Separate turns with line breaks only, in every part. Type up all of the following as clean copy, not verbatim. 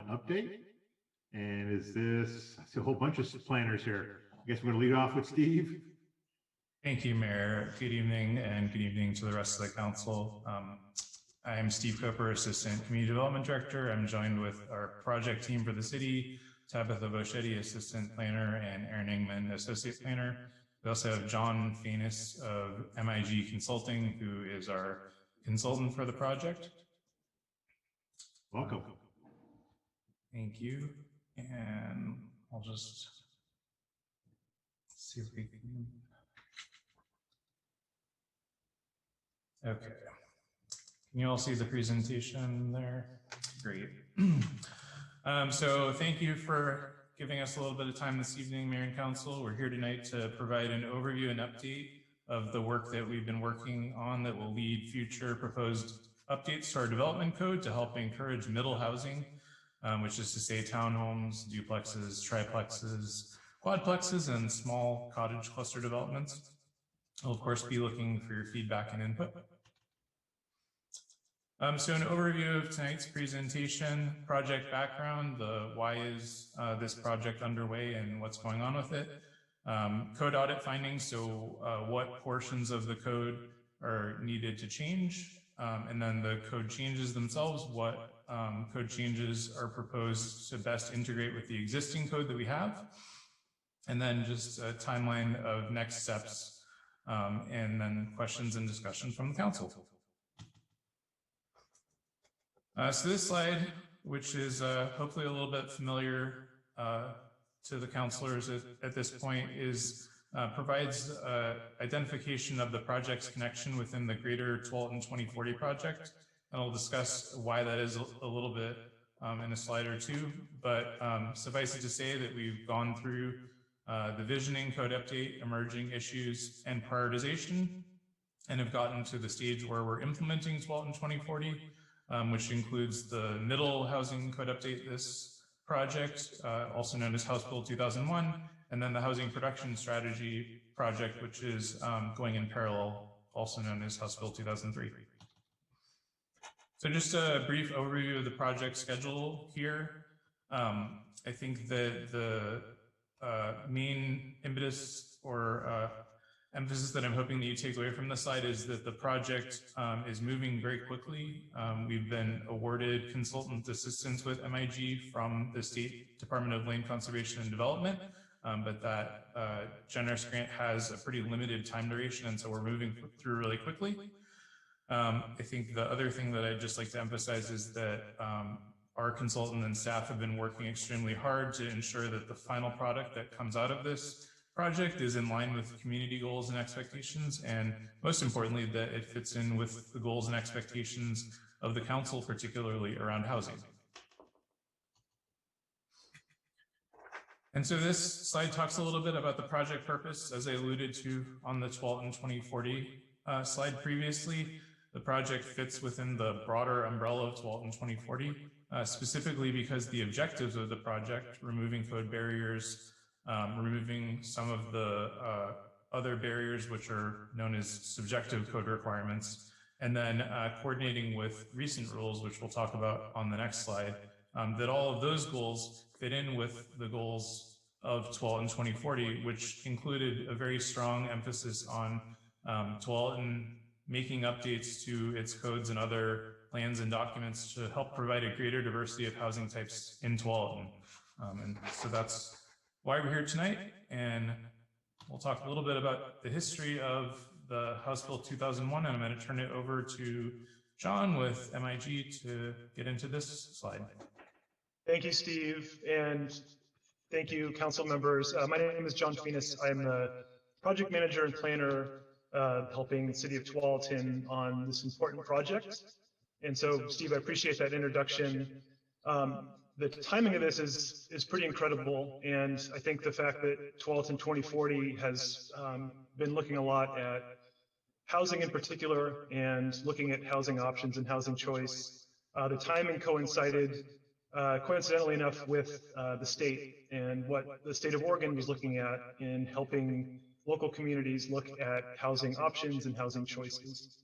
update. And is this, I see a whole bunch of planners here. I guess we're going to lead off with Steve.
Thank you, Mayor. Good evening, and good evening to the rest of the council. I'm Steve Cooper, Assistant Community Development Director. I'm joined with our project team for the city, Tabitha Boschetti, Assistant Planner, and Aaron Ingman, Associate Planner. We also have John Fanis of MIG Consulting, who is our consultant for the project.
Welcome.
Thank you. And I'll just see if we can. Okay. Can you all see the presentation there? Great. So thank you for giving us a little bit of time this evening, Mayor and Council. We're here tonight to provide an overview and update of the work that we've been working on that will lead future proposed updates to our development code to help encourage middle housing, which is to say townhomes, duplexes, triplexes, quadplexes, and small cottage cluster developments. I'll of course be looking for your feedback and input. So an overview of tonight's presentation, project background, the why is this project underway and what's going on with it, code audit findings, so what portions of the code are needed to change, and then the code changes themselves, what code changes are proposed to best integrate with the existing code that we have, and then just a timeline of next steps, and then questions and discussion from the council. So this slide, which is hopefully a little bit familiar to the councilors at this point, provides identification of the project's connection within the greater Tualatin 2040 project. And I'll discuss why that is a little bit in a slide or two. But suffice it to say that we've gone through the visioning, code update, emerging issues, and prioritization, and have gotten to the stage where we're implementing Tualatin 2040. Which includes the middle housing code update, this project, also known as House Bill 2001, and then the housing production strategy project, which is going in parallel, also known as House Bill 2003. So just a brief overview of the project schedule here. I think that the main impetus or emphasis that I'm hoping that you take away from this slide is that the project is moving very quickly. We've been awarded consultant assistance with MIG from the State Department of Land Conservation and Development, but that generous grant has a pretty limited time duration, and so we're moving through really quickly. I think the other thing that I'd just like to emphasize is that our consultant and staff have been working extremely hard to ensure that the final product that comes out of this project is in line with community goals and expectations, and most importantly, that it fits in with the goals and expectations of the council, particularly around housing. And so this slide talks a little bit about the project purpose, as I alluded to on the Tualatin 2040 slide previously. The project fits within the broader umbrella of Tualatin 2040, specifically because the objectives of the project, removing code barriers, removing some of the other barriers which are known as subjective code requirements, and then coordinating with recent rules, which we'll talk about on the next slide, that all of those goals fit in with the goals of Tualatin 2040, which included a very strong emphasis on Tualatin making updates to its codes and other plans and documents to help provide a greater diversity of housing types in Tualatin. And so that's why we're here tonight, and we'll talk a little bit about the history of the House Bill 2001, and I'm going to turn it over to John with MIG to get into this slide.
Thank you, Steve, and thank you, council members. My name is John Fanis. I'm the project manager and planner helping the city of Tualatin on this important project. And so, Steve, I appreciate that introduction. The timing of this is pretty incredible, and I think the fact that Tualatin 2040 has been looking a lot at housing in particular and looking at housing options and housing choice, the timing coincided, coincidentally enough, with the state and what the state of Oregon was looking at in helping local communities look at housing options and housing choices.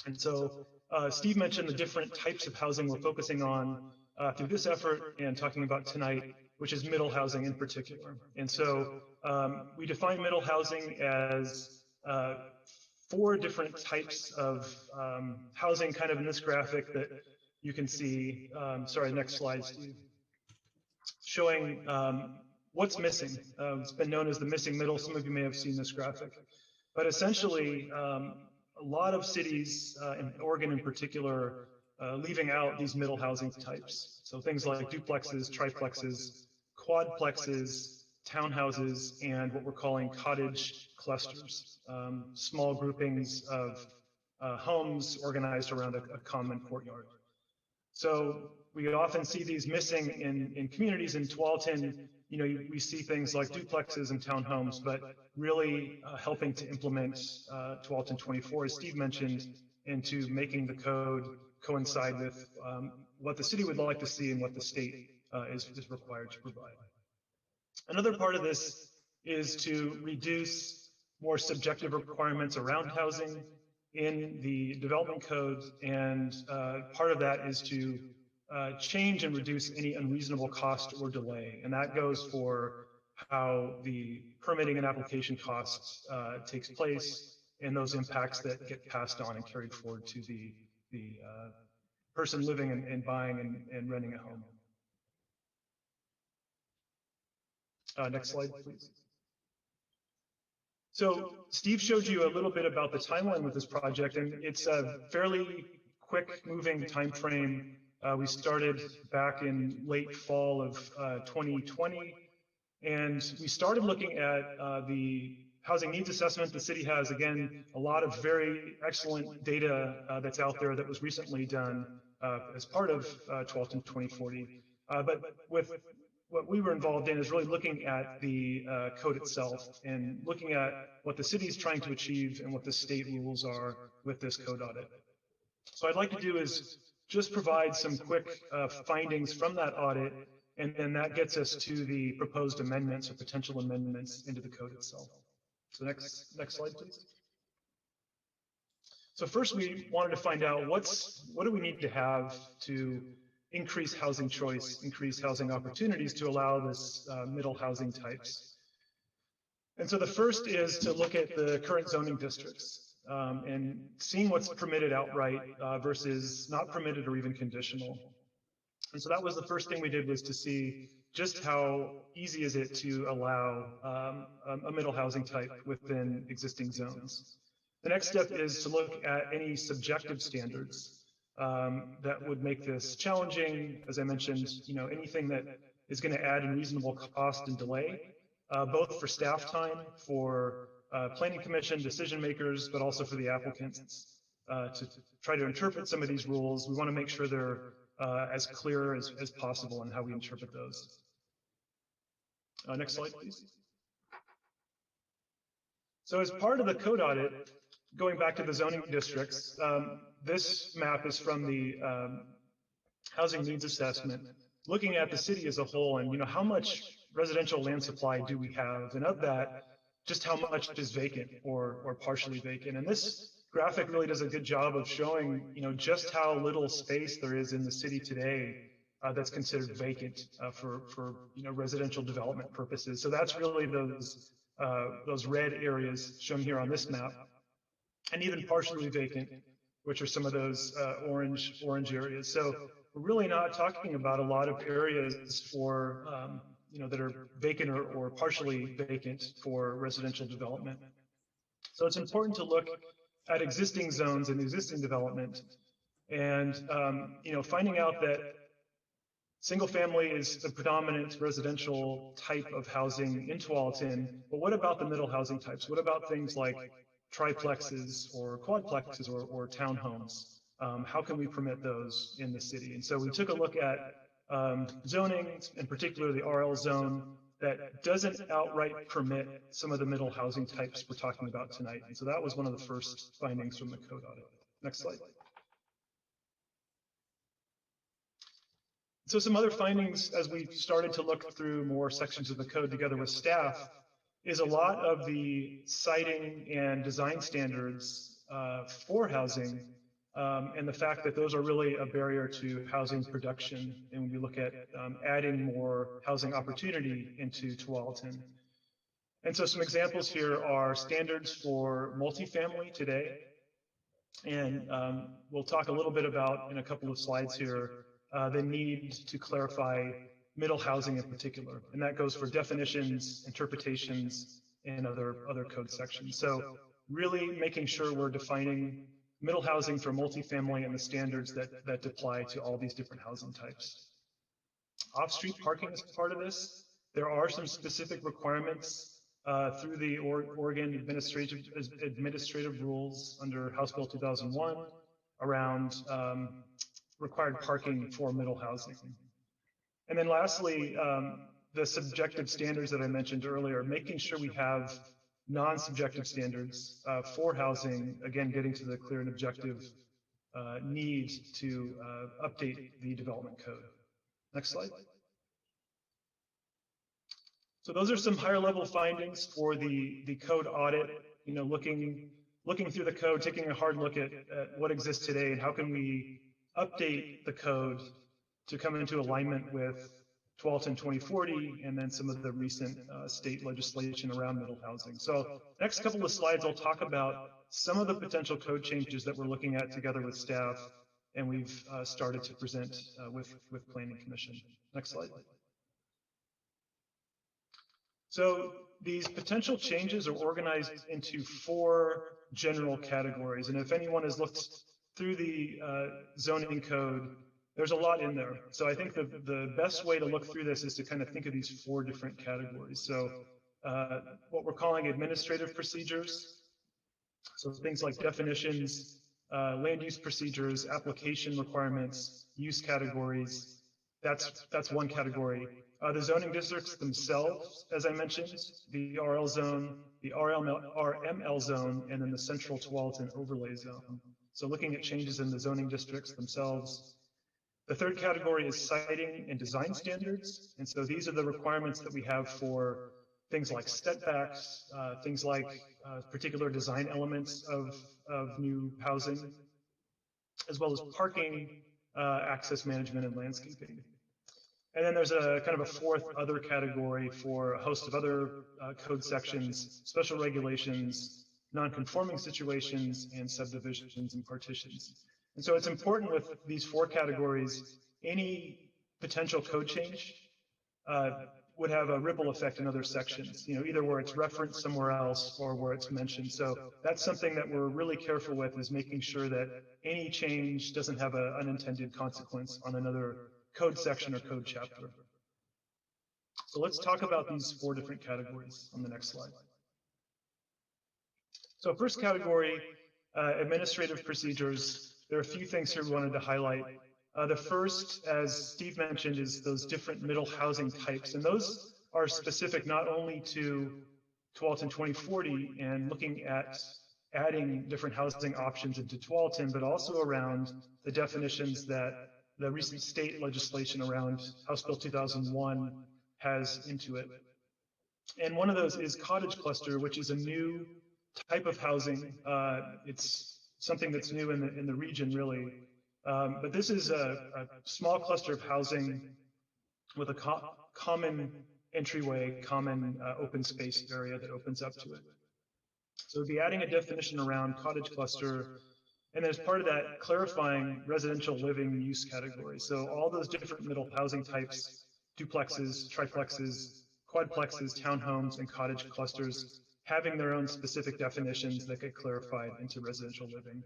And so Steve mentioned the different types of housing we're focusing on through this effort and talking about tonight, which is middle housing in particular. And so we define middle housing as 4 different types of housing kind of in this graphic that you can see. Sorry, next slide, Steve. Showing what's missing. It's been known as the missing middle. Some of you may have seen this graphic. But essentially, a lot of cities, in Oregon in particular, leaving out these middle housing types. So things like duplexes, triplexes, quadplexes, townhouses, and what we're calling cottage clusters, small groupings of homes organized around a common courtyard. So we often see these missing in communities in Tualatin. You know, we see things like duplexes and townhomes, but really helping to implement Tualatin 24, as Steve mentioned, into making the code coincide with what the city would like to see and what the state is required to provide. Another part of this is to reduce more subjective requirements around housing in the development code, and part of that is to change and reduce any unreasonable cost or delay, and that goes for how the permitting and application costs takes place, and those impacts that get passed on and carried forward to the person living and buying and renting a home. Next slide, please. So Steve showed you a little bit about the timeline with this project, and it's a fairly quick moving time frame. We started back in late fall of 2020, and we started looking at the housing needs assessment the city has. Again, a lot of very excellent data that's out there that was recently done as part of Tualatin 2040. But with what we were involved in is really looking at the code itself and looking at what the city is trying to achieve and what the state rules are with this code audit. So I'd like to do is just provide some quick findings from that audit, and then that gets us to the proposed amendments or potential amendments into the code itself. So next slide, please. So first, we wanted to find out what do we need to have to increase housing choice, increase housing opportunities to allow this middle housing types. And so the first is to look at the current zoning districts and seeing what's permitted outright versus not permitted or even conditional. And so that was the first thing we did, was to see just how easy is it to allow a middle housing type within existing zones. The next step is to look at any subjective standards that would make this challenging. As I mentioned, you know, anything that is going to add unreasonable cost and delay, both for staff time, for planning commission decision makers, but also for the applicants to try to interpret some of these rules. We want to make sure they're as clear as possible in how we interpret those. Next slide, please. So as part of the code audit, going back to the zoning districts, this map is from the housing needs assessment, looking at the city as a whole, and, you know, how much residential land supply do we have, and of that, just how much is vacant or partially vacant. And this graphic really does a good job of showing, you know, just how little space there is in the city today that's considered vacant for you know, residential development purposes. So that's really those red areas shown here on this map, and even partially vacant, which are some of those orange areas. So we're really not talking about a lot of areas for you know, that are vacant or partially vacant for residential development. So it's important to look at existing zones and existing development, and you know, finding out that single family is the predominant residential type of housing in Tualatin, but what about the middle housing types? What about things like triplexes or quadplexes or townhomes? How can we permit those in the city? And so we took a look at zoning, in particular the RL zone, that doesn't outright permit some of the middle housing types we're talking about tonight. And so that was one of the first findings from the code audit. Next slide. So some other findings as we started to look through more sections of the code together with staff is a lot of the citing and design standards for housing and the fact that those are really a barrier to housing production. And when we look at adding more housing opportunity into Tualatin. And so some examples here are standards for multifamily today. And we'll talk a little bit about in a couple of slides here, the need to clarify middle housing in particular. And that goes for definitions, interpretations, and other code sections. So really making sure we're defining middle housing for multifamily and the standards that apply to all these different housing types. Off-street parking is part of this. There are some specific requirements through the Oregon administrative rules under House Bill 2001 around required parking for middle housing. And then lastly, the subjective standards that I mentioned earlier, making sure we have non-subjective standards for housing, again, getting to the clear and objective need to update the development code. Next slide. So those are some higher level findings for the code audit, you know, looking through the code, taking a hard look at what exists today and how can we update the code to come into alignment with Tualatin 2040 and then some of the recent state legislation around middle housing. So next couple of slides, I'll talk about some of the potential code changes that we're looking at together with staff and we've started to present with Planning Commission. Next slide. So these potential changes are organized into 4 general categories. And if anyone has looked through the zoning code, there's a lot in there. So I think the best way to look through this is to kind of think of these 4 different categories. So what we're calling administrative procedures. So things like definitions, land use procedures, application requirements, use categories. That's one category. The zoning districts themselves, as I mentioned, the RL zone, the RML zone, and then the central Tualatin overlay zone. So looking at changes in the zoning districts themselves. The third category is citing and design standards. And so these are the requirements that we have for things like setbacks, things like particular design elements of new housing, as well as parking, access management, and landscaping. And then there's a kind of a 4th other category for a host of other code sections, special regulations, non-conforming situations, and subdivisions and partitions. And so it's important with these 4 categories, any potential code change would have a ripple effect in other sections, you know, either where it's referenced somewhere else or where it's mentioned. So that's something that we're really careful with, is making sure that any change doesn't have an unintended consequence on another code section or code chapter. So let's talk about these 4 different categories on the next slide. So first category, administrative procedures. There are a few things here we wanted to highlight. The first, as Steve mentioned, is those different middle housing types. And those are specific not only to Tualatin 2040 and looking at adding different housing options into Tualatin, but also around the definitions that the recent state legislation around House Bill 2001 has into it. And one of those is cottage cluster, which is a new type of housing. It's something that's new in the region, really. But this is a small cluster of housing with a common entryway, common open space area that opens up to it. So we'll be adding a definition around cottage cluster, and as part of that, clarifying residential living use category. So all those different middle housing types, duplexes, triplexes, quadplexes, townhomes, and cottage clusters, having their own specific definitions that get clarified into residential living.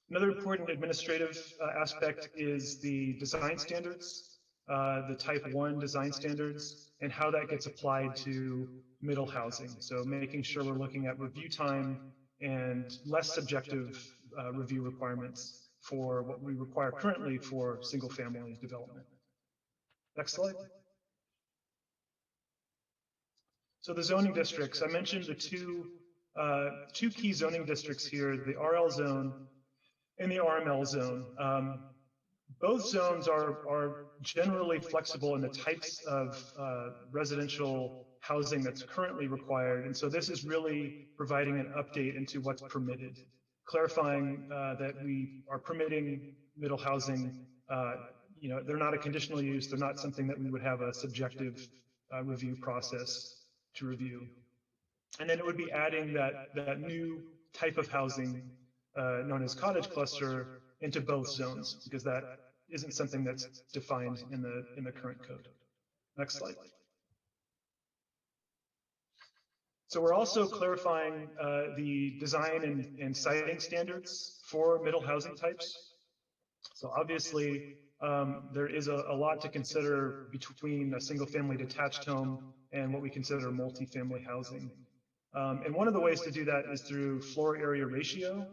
Another important administrative aspect is the design standards, the type 1 design standards, and how that gets applied to middle housing. So making sure we're looking at review time and less subjective review requirements for what we require currently for single family development. Next slide. So the zoning districts, I mentioned the two key zoning districts here, the RL zone and the RML zone. Both zones are generally flexible in the types of residential housing that's currently required. And so this is really providing an update into what's permitted clarifying that we are permitting middle housing. They're not a conditional use. They're not something that we would have a subjective review process to review. And then it would be adding that new type of housing known as cottage cluster into both zones, because that isn't something that's defined in the current code. Next slide. So we're also clarifying the design and siting standards for middle housing types. So obviously, there is a lot to consider between a single-family detached home and what we consider multifamily housing. And one of the ways to do that is through floor area ratio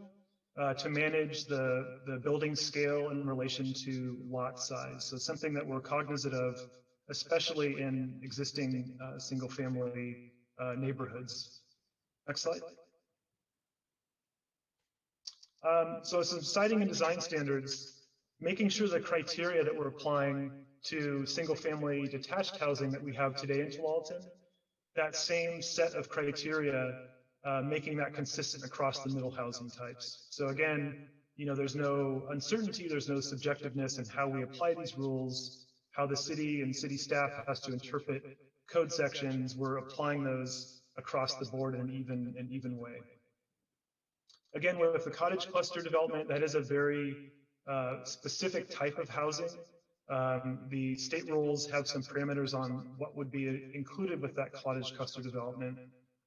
to manage the building scale in relation to lot size. So something that we're cognizant of, especially in existing single-family neighborhoods. Next slide. So some siting and design standards, making sure the criteria that we're applying to single-family detached housing that we have today in Tualatin, that same set of criteria, making that consistent across the middle housing types. So again, there's no uncertainty, there's no subjectiveness in how we apply these rules, how the city and city staff has to interpret code sections. We're applying those across the board in an even way. Again, with the cottage cluster development, that is a very specific type of housing. The state rules have some parameters on what would be included with that cottage cluster development.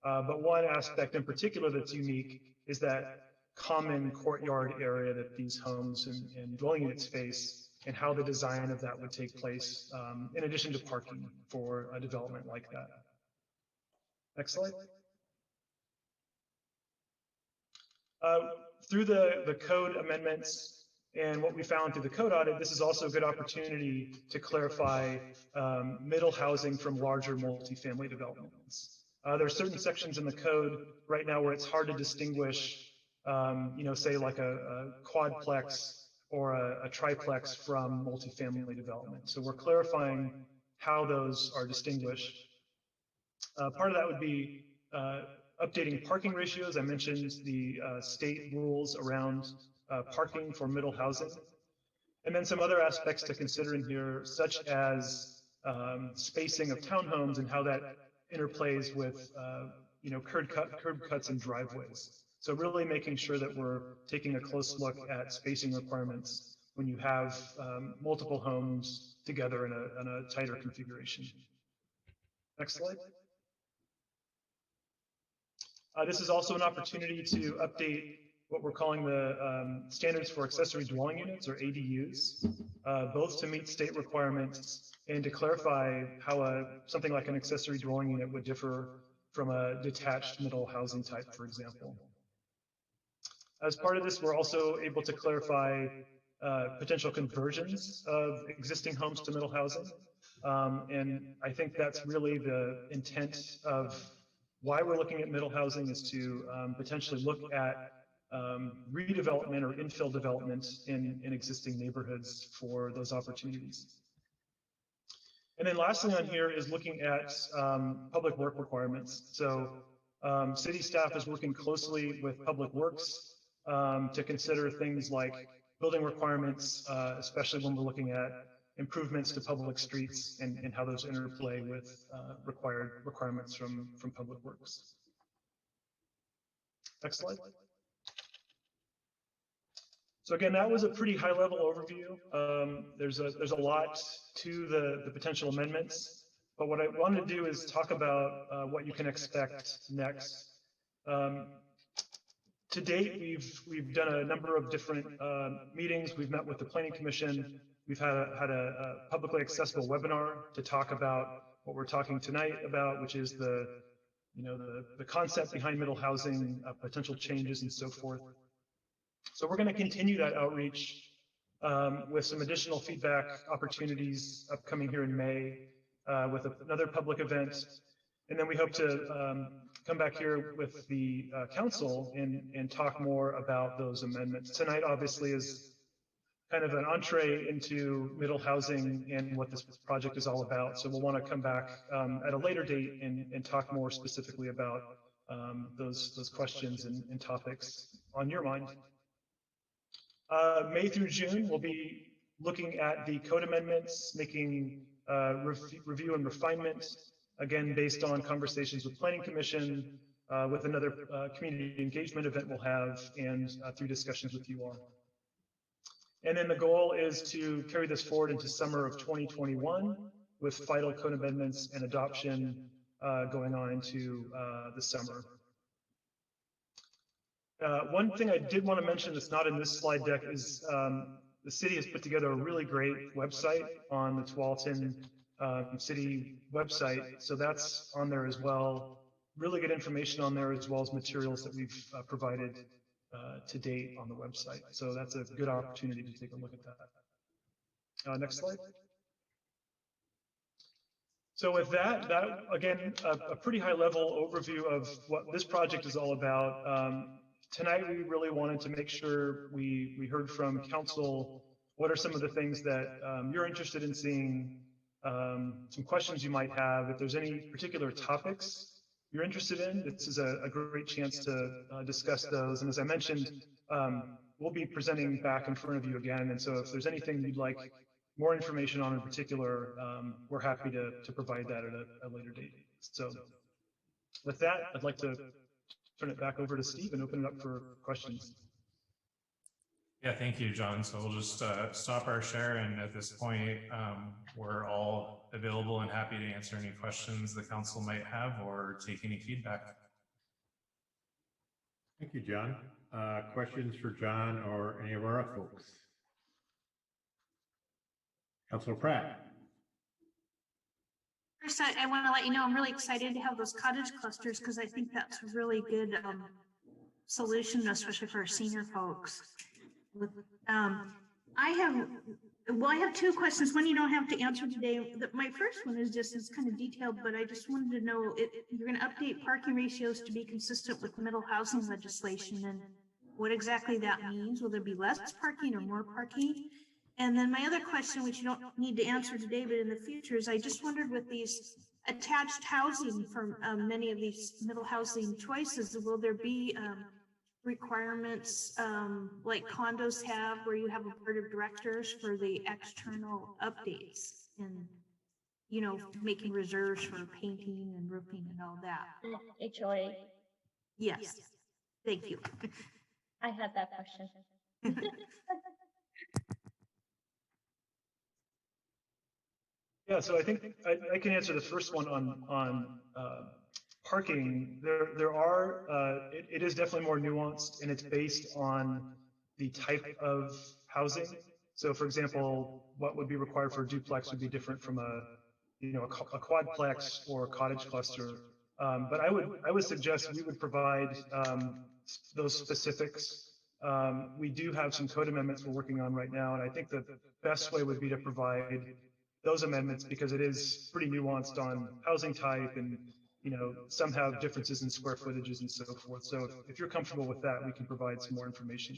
But one aspect in particular that's unique is that common courtyard area that these homes and dwelling units face, and how the design of that would take place, in addition to parking for a development like that. Next slide. Through the code amendments and what we found through the code audit, this is also a good opportunity to clarify middle housing from larger multifamily developments. There are certain sections in the code right now where it's hard to distinguish, say like a quadplex or a triplex from multifamily development. So we're clarifying how those are distinguished. Part of that would be updating parking ratios. I mentioned the state rules around parking for middle housing. And then some other aspects to consider in here, such as spacing of townhomes and how that interplays with curb cuts and driveways. So really making sure that we're taking a close look at spacing requirements when you have multiple homes together in a tighter configuration. Next slide. This is also an opportunity to update what we're calling the standards for accessory dwelling units, or ADUs, both to meet state requirements and to clarify how something like an accessory dwelling unit would differ from a detached middle housing type, for example. As part of this, we're also able to clarify potential conversions of existing homes to middle housing. And I think that's really the intent of why we're looking at middle housing, is to potentially look at redevelopment or infill development in existing neighborhoods for those opportunities. And then lastly on here is looking at public work requirements. So city staff is working closely with Public Works to consider things like building requirements, especially when we're looking at improvements to public streets and how those interplay with requirements from Public Works. Next slide. So again, that was a pretty high-level overview. There's a lot to the potential amendments, but what I want to do is talk about what you can expect next. To date, we've done a number of different meetings. We've met with the Planning Commission. We've had a publicly accessible webinar to talk about what we're talking tonight about, which is the concept behind middle housing, potential changes, and so forth. So we're going to continue that outreach with some additional feedback opportunities upcoming here in May with another public event. And then we hope to come back here with the council and talk more about those amendments. Tonight, obviously, is kind of an entree into middle housing and what this project is all about. So we'll want to come back at a later date and talk more specifically about those questions and topics on your mind. May through June, we'll be looking at the code amendments, making review and refinement, again, based on conversations with Planning Commission, with another community engagement event we'll have, and through discussions with you all. And then the goal is to carry this forward into summer of 2021 with final code amendments and adoption going on into the summer. One thing I did want to mention that's not in this slide deck is the city has put together a really great website on the Tualatin city website. So that's on there as well. Really good information on there, as well as materials that we've provided to date on the website. So that's a good opportunity to take a look at that. Next slide. So with that again, a pretty high level overview of what this project is all about. Tonight, we really wanted to make sure we heard from council. What are some of the things that you're interested in seeing? Some questions you might have. If there's any particular topics you're interested in, this is a great chance to discuss those. And as I mentioned, we'll be presenting back in front of you again. And so if there's anything you'd like more information on in particular, we're happy to provide that at a later date. So with that, I'd like to turn it back over to Steve and open it up for questions.
Yeah, thank you, John. So we'll just stop our share, and at this point, we're all available and happy to answer any questions the council might have or take any feedback.
Thank you, John. Questions for John or any of our folks? Councilor Pratt.
First, I want to let you know I'm really excited to have those cottage clusters because I think that's a really good solution, especially for our senior folks. I have two questions. One you don't have to answer today. My first one is kind of detailed, but I just wanted to know you're going to update parking ratios to be consistent with middle housing legislation, and what exactly that means. Will there be less parking or more parking? And then my other question, which you don't need to answer today, but in the future, is I just wondered with these attached housing for many of these middle housing choices, will there be requirements like condos have, where you have a board of directors for the external updates and, you know, making reserves for painting and roofing and all that?
HOA.
Yes. Thank you.
I had that question.
Yeah, so I think I can answer the first one on parking. There are, it is definitely more nuanced, and it's based on the type of housing. So for example, what would be required for a duplex would be different from a quadplex or a cottage cluster. But I would suggest we would provide those specifics. We do have some code amendments we're working on right now, and I think the best way would be to provide those amendments, because it is pretty nuanced on housing type, and some have differences in square footages and so forth. So if you're comfortable with that, we can provide some more information.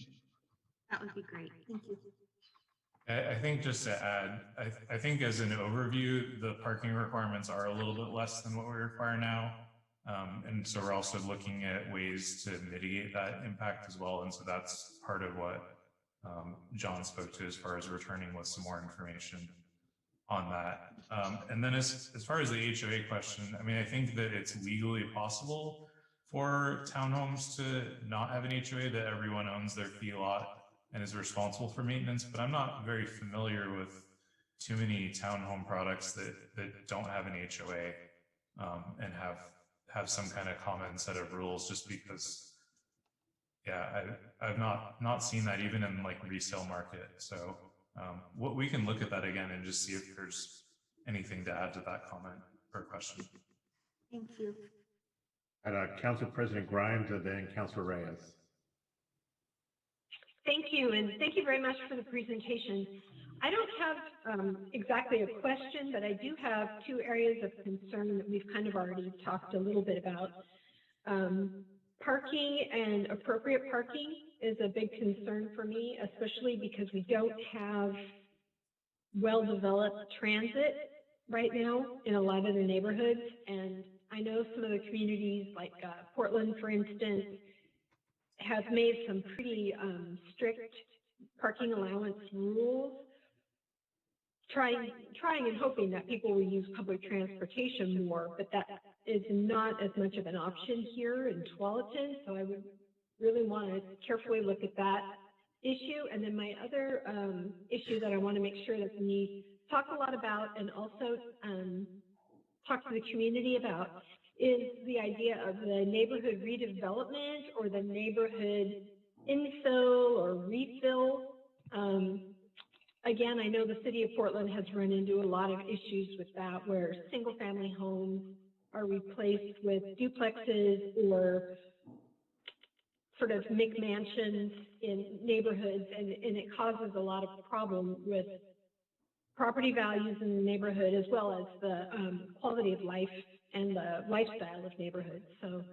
That would be great. Thank you.
I think just to add, I think as an overview, the parking requirements are a little bit less than what we require now. And so we're also looking at ways to mitigate that impact as well. And so that's part of what John spoke to as far as returning with some more information on that. And then as far as the HOA question, I mean, I think that it's legally possible for townhomes to not have an HOA, that everyone owns their fee lot and is responsible for maintenance, but I'm not very familiar with too many townhome products that don't have an HOA and have some kind of common set of rules, just because, yeah, I've not seen that even in like resale market. So what we can look at that again and just see if there's anything to add to that comment or question.
Thank you.
Council President Grimes and then Councilor Reyes.
Thank you, and thank you very much for the presentation. I don't have exactly a question, but I do have two areas of concern that we've kind of already talked a little bit about. Parking and appropriate parking is a big concern for me, especially because we don't have well-developed transit right now in a lot of the neighborhoods. And I know some of the communities like Portland, for instance, has made some pretty strict parking allowance rules, trying and hoping that people will use public transportation more, but that is not as much of an option here in Tualatin. So I would really want to carefully look at that issue. And then my other issue that I want to make sure that we talk a lot about and also talk to the community about is the idea of the neighborhood redevelopment or the neighborhood infill or refill. Again, I know the city of Portland has run into a lot of issues with that, where single family homes are replaced with duplexes or sort of McMansions in neighborhoods, and it causes a lot of problem with property values in the neighborhood, as well as the quality of life and the lifestyle of neighborhoods. So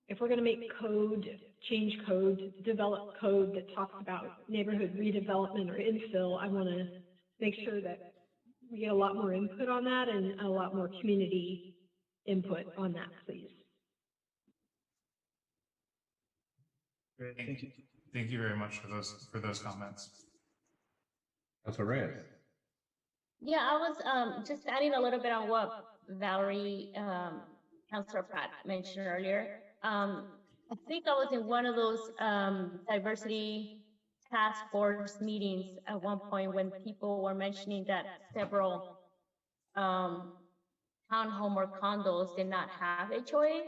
if we're going to make code, change code, develop code that talks about neighborhood redevelopment or infill, I want to make sure that we get a lot more input on that and a lot more community input on that, please.
Great, thank you.
Thank you very much for those comments.
Councilor Reyes.
Yeah, I was just adding a little bit on what Valerie, Councilor Pratt mentioned earlier. I think I was in one of those diversity task force meetings at one point when people were mentioning that several townhome or condos did not have HOA.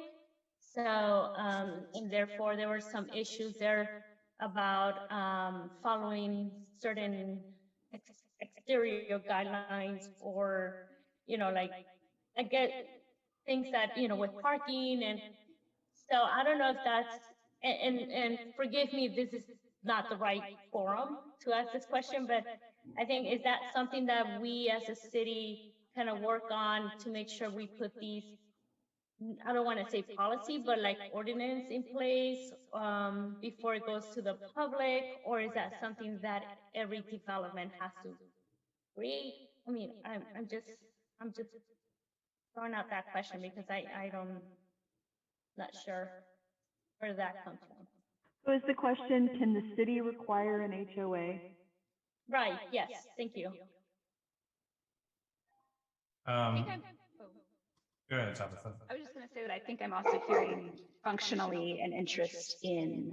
So, and therefore there were some issues there about following certain exterior guidelines, or, you know, like, I get things that, you know, with parking. And so I don't know if that's, and forgive me if this is not the right forum to ask this question, but I think, is that something that we as a city kind of work on to make sure we put these, I don't want to say policy, but like ordinance in place before it goes to the public? Or is that something that every development has to create? I mean, I'm just throwing out that question because I don't, not sure where that comes from.
So is the question, can the city require an HOA?
Right, yes, thank you.
Go ahead, Tabitha.
I was just going to say that I think I'm also hearing functionally an interest in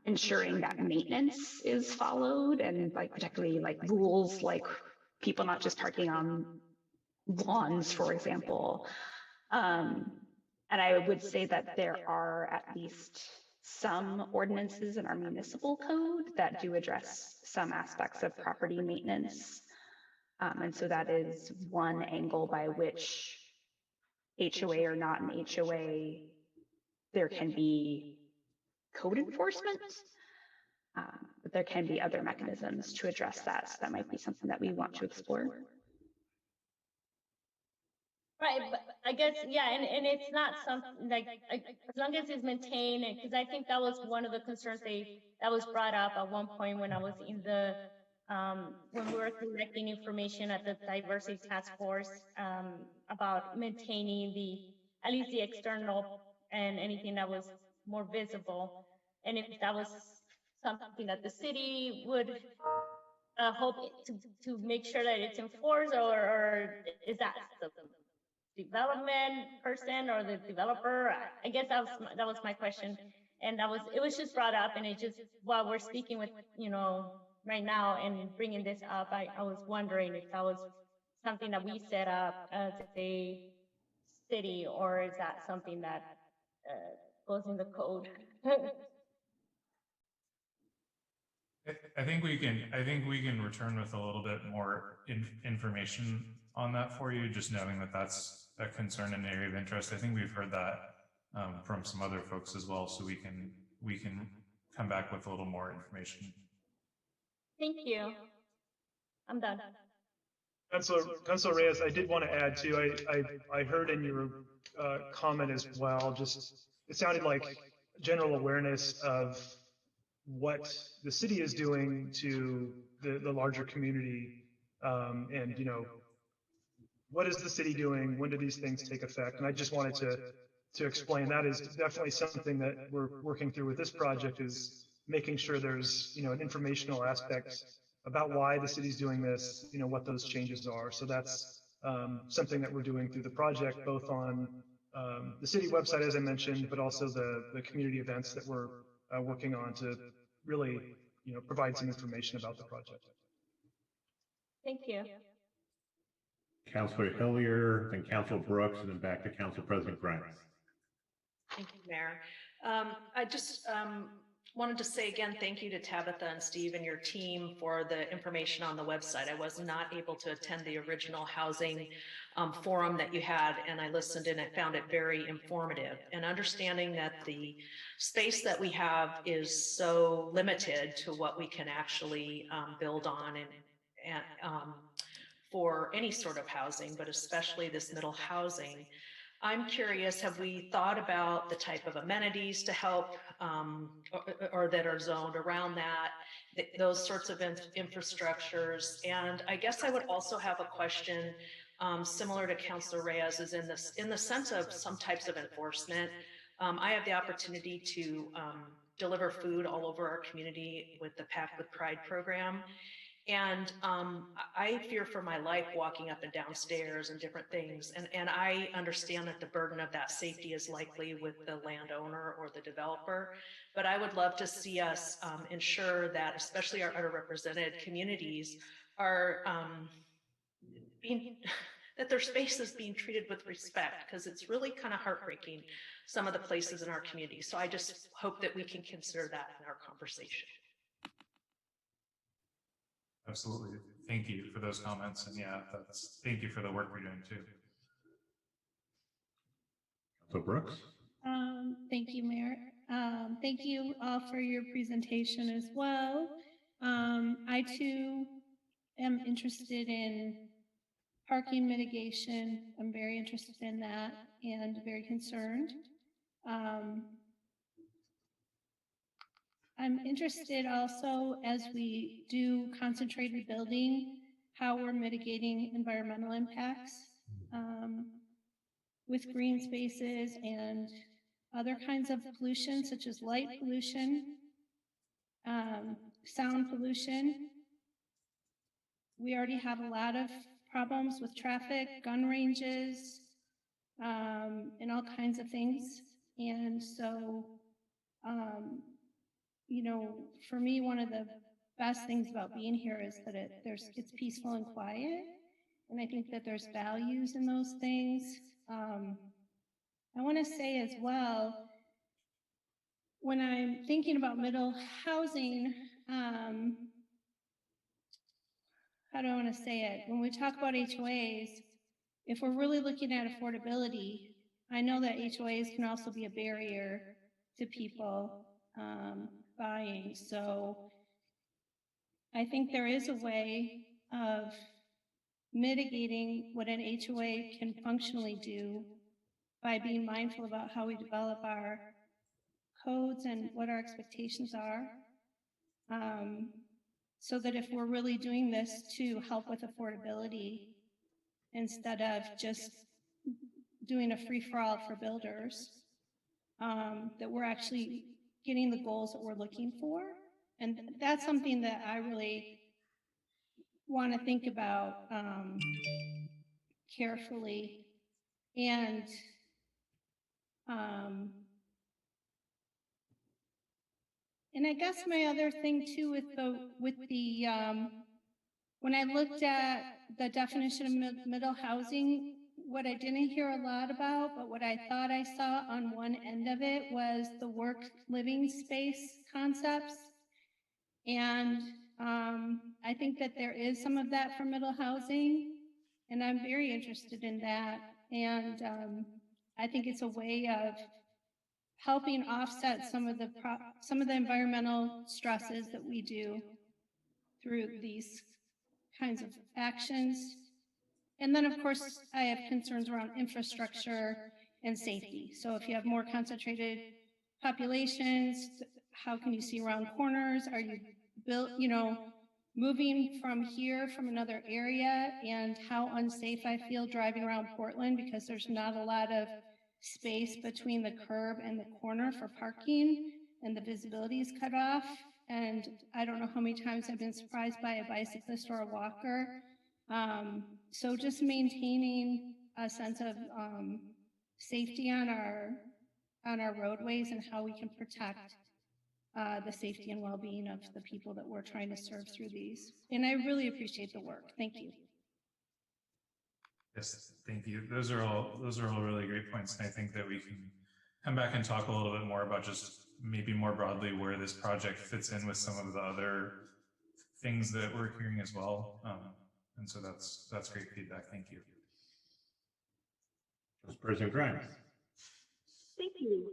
ensuring that maintenance is followed, and like particularly like rules like people not just parking on lawns, for example. And I would say that there are at least some ordinances in our municipal code that do address some aspects of property maintenance. And so that is one angle by which, HOA or not an HOA, there can be code enforcement, but there can be other mechanisms to address that. So that might be something that we want to explore.
Right, but I guess, yeah, and it's not something like, as long as it's maintained, because I think that was one of the concerns that was brought up at one point when I was in the, when we were collecting information at the diversity task force about maintaining at least the external and anything that was more visible. And if that was something that the city would hope to make sure that it's enforced, or is that the development person or the developer? I guess that was my question. And it was just brought up, and it just, while we're speaking with, you know, right now and bringing this up, I was wondering if that was something that we set up as a city, or is that something that goes in the code?
I think we can return with a little bit more information on that for you, just knowing that that's a concern and area of interest. I think we've heard that from some other folks as well, so we can come back with a little more information.
Thank you. I'm done.
Councilor Reyes, I did want to add too, I heard in your comment as well, just, it sounded like general awareness of what the city is doing to the larger community, and, you know, what is the city doing? When do these things take effect? And I just wanted to explain. That is definitely something that we're working through with this project, is making sure there's, an informational aspect about why the city's doing this, what those changes are. So that's something that we're doing through the project, both on the city website, as I mentioned, but also the community events that we're working on to really, provide some information about the project.
Thank you.
Councilor Hillier, then Councilor Brooks, and then back to Council President Grimes.
Thank you, Mayor. I just wanted to say again, thank you to Tabitha and Steve and your team for the information on the website. I was not able to attend the original housing forum that you had, and I listened and I found it very informative. And understanding that the space that we have is so limited to what we can actually build on and for any sort of housing, but especially this middle housing. I'm curious, have we thought about the type of amenities to help or that are zoned around that, those sorts of infrastructures? And I guess I would also have a question similar to Councilor Reyes, is in the sense of some types of enforcement. I have the opportunity to deliver food all over our community with the Pack with Pride program. And I fear for my life walking up and down stairs and different things. And I understand that the burden of that safety is likely with the landowner or the developer. But I would love to see us ensure that especially our underrepresented communities are that their space is being treated with respect, because it's really kind of heartbreaking, some of the places in our community. So I just hope that we can consider that in our conversation.
Absolutely. Thank you for those comments. And yeah, thank you for the work we're doing too.
Councilor Brooks.
Thank you, Mayor. Thank you all for your presentation as well. I too am interested in parking mitigation. I'm very interested in that and very concerned. I'm interested also, as we do concentrated building, how we're mitigating environmental impacts with green spaces and other kinds of pollution, such as light pollution, sound pollution. We already have a lot of problems with traffic, gun ranges, and all kinds of things. And so, for me, one of the best things about being here is that it's peaceful and quiet. And I think that there's values in those things. I want to say as well, when I'm thinking about middle housing, how do I want to say it? When we talk about HOAs, if we're really looking at affordability, I know that HOAs can also be a barrier to people buying. So I think there is a way of mitigating what an HOA can functionally do by being mindful about how we develop our codes and what our expectations are. So that if we're really doing this to help with affordability, instead of just doing a free-for-all for builders, that we're actually getting the goals that we're looking for. And that's something that I really want to think about carefully. And I guess my other thing too with the when I looked at the definition of middle housing, what I didn't hear a lot about, but what I thought I saw on one end of it was the work living space concepts. And I think that there is some of that for middle housing, and I'm very interested in that. And I think it's a way of helping offset some of the environmental stresses that we do through these kinds of actions. And then, of course, I have concerns around infrastructure and safety. So if you have more concentrated populations, how can you see around corners? Are you moving from here from another area? And how unsafe I feel driving around Portland, because there's not a lot of space between the curb and the corner for parking, and the visibility is cut off. And I don't know how many times I've been surprised by a bicyclist or a walker. So just maintaining a sense of safety on our roadways and how we can protect the safety and well-being of the people that we're trying to serve through these. And I really appreciate the work. Thank you.
Yes, thank you. Those are all really great points. And I think that we can come back and talk a little bit more about just maybe more broadly where this project fits in with some of the other things that we're hearing as well. And so that's great feedback. Thank you.
President Grimes.
Thank you.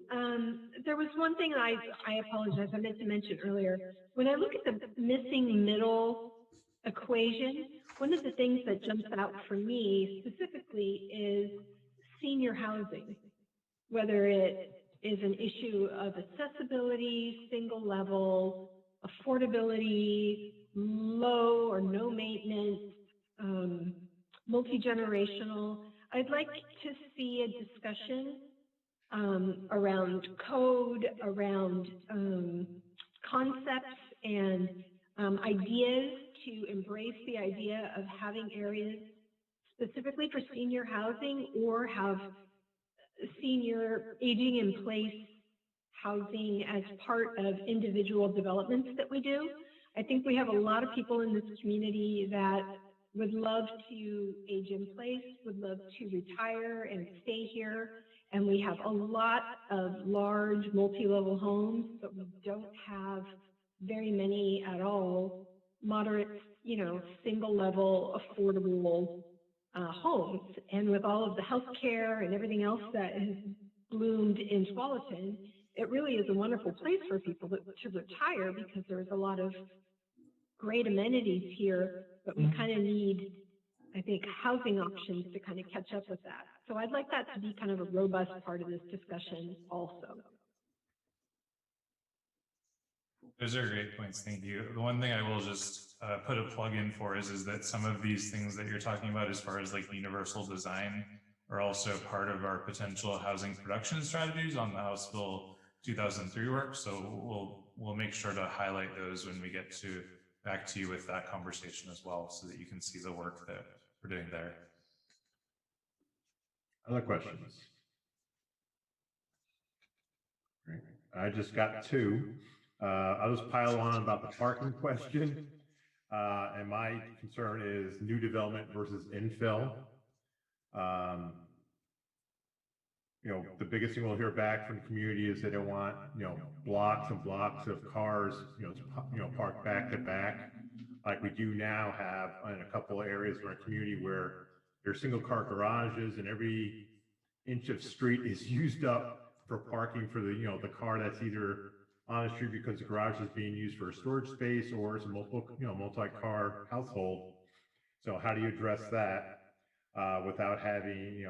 There was one thing I apologize, I meant to mention earlier. When I look at the missing middle equation, one of the things that jumps out for me specifically is senior housing, whether it is an issue of accessibility, single level, affordability, low or no maintenance, multi-generational. I'd like to see a discussion around code, around concepts and ideas to embrace the idea of having areas specifically for senior housing or have senior aging in place housing as part of individual developments that we do. I think we have a lot of people in this community that would love to age in place, would love to retire and stay here. And we have a lot of large multi-level homes, but we don't have very many at all moderate, single level affordable homes. And with all of the healthcare and everything else that has bloomed in Tualatin, it really is a wonderful place for people to retire because there's a lot of great amenities here, but we kind of need, I think, housing options to kind of catch up with that. So I'd like that to be kind of a robust part of this discussion also.
Those are great points. Thank you. The one thing I will just put a plug in for is that some of these things that you're talking about as far as like universal design are also part of our potential housing production strategies on the House Bill 2003 work. So we'll make sure to highlight those when we get back to you with that conversation as well, so that you can see the work that we're doing there.
Other questions? Great. I just got two. I'll just pile on about the parking question. And my concern is new development versus infill. The biggest thing we'll hear back from the community is they don't want, blocks and blocks of cars, parked back to back, like we do now have in a couple of areas of our community where there's single car garages and every inch of street is used up for parking for the, the car that's either on the street because the garage is being used for a storage space or it's a multi-car household. So how do you address that without having,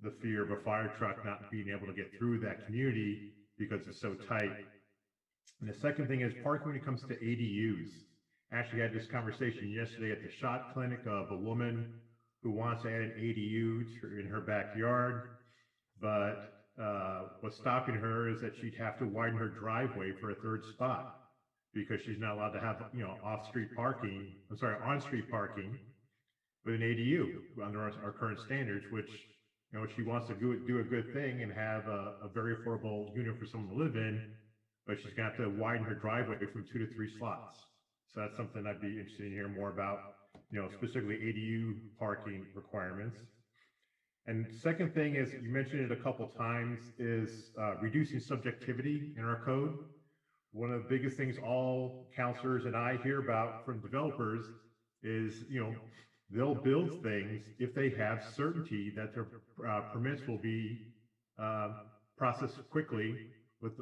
the fear of a fire truck not being able to get through that community because it's so tight? And the second thing is parking when it comes to ADUs. Actually had this conversation yesterday at the SHOT clinic of a woman who wants to add an ADU in her backyard, but what's stopping her is that she'd have to widen her driveway for a third spot because she's not allowed to have, on-street parking with an ADU under our current standards, which, she wants to do a good thing and have a very affordable unit for someone to live in, but she's going to have to widen her driveway from 2 to 3 slots. So that's something I'd be interested in hearing more about, specifically ADU parking requirements. And second thing is, you mentioned it a couple times, is reducing subjectivity in our code. One of the biggest things all counselors and I hear about from developers is, they'll build things if they have certainty that their permits will be processed quickly with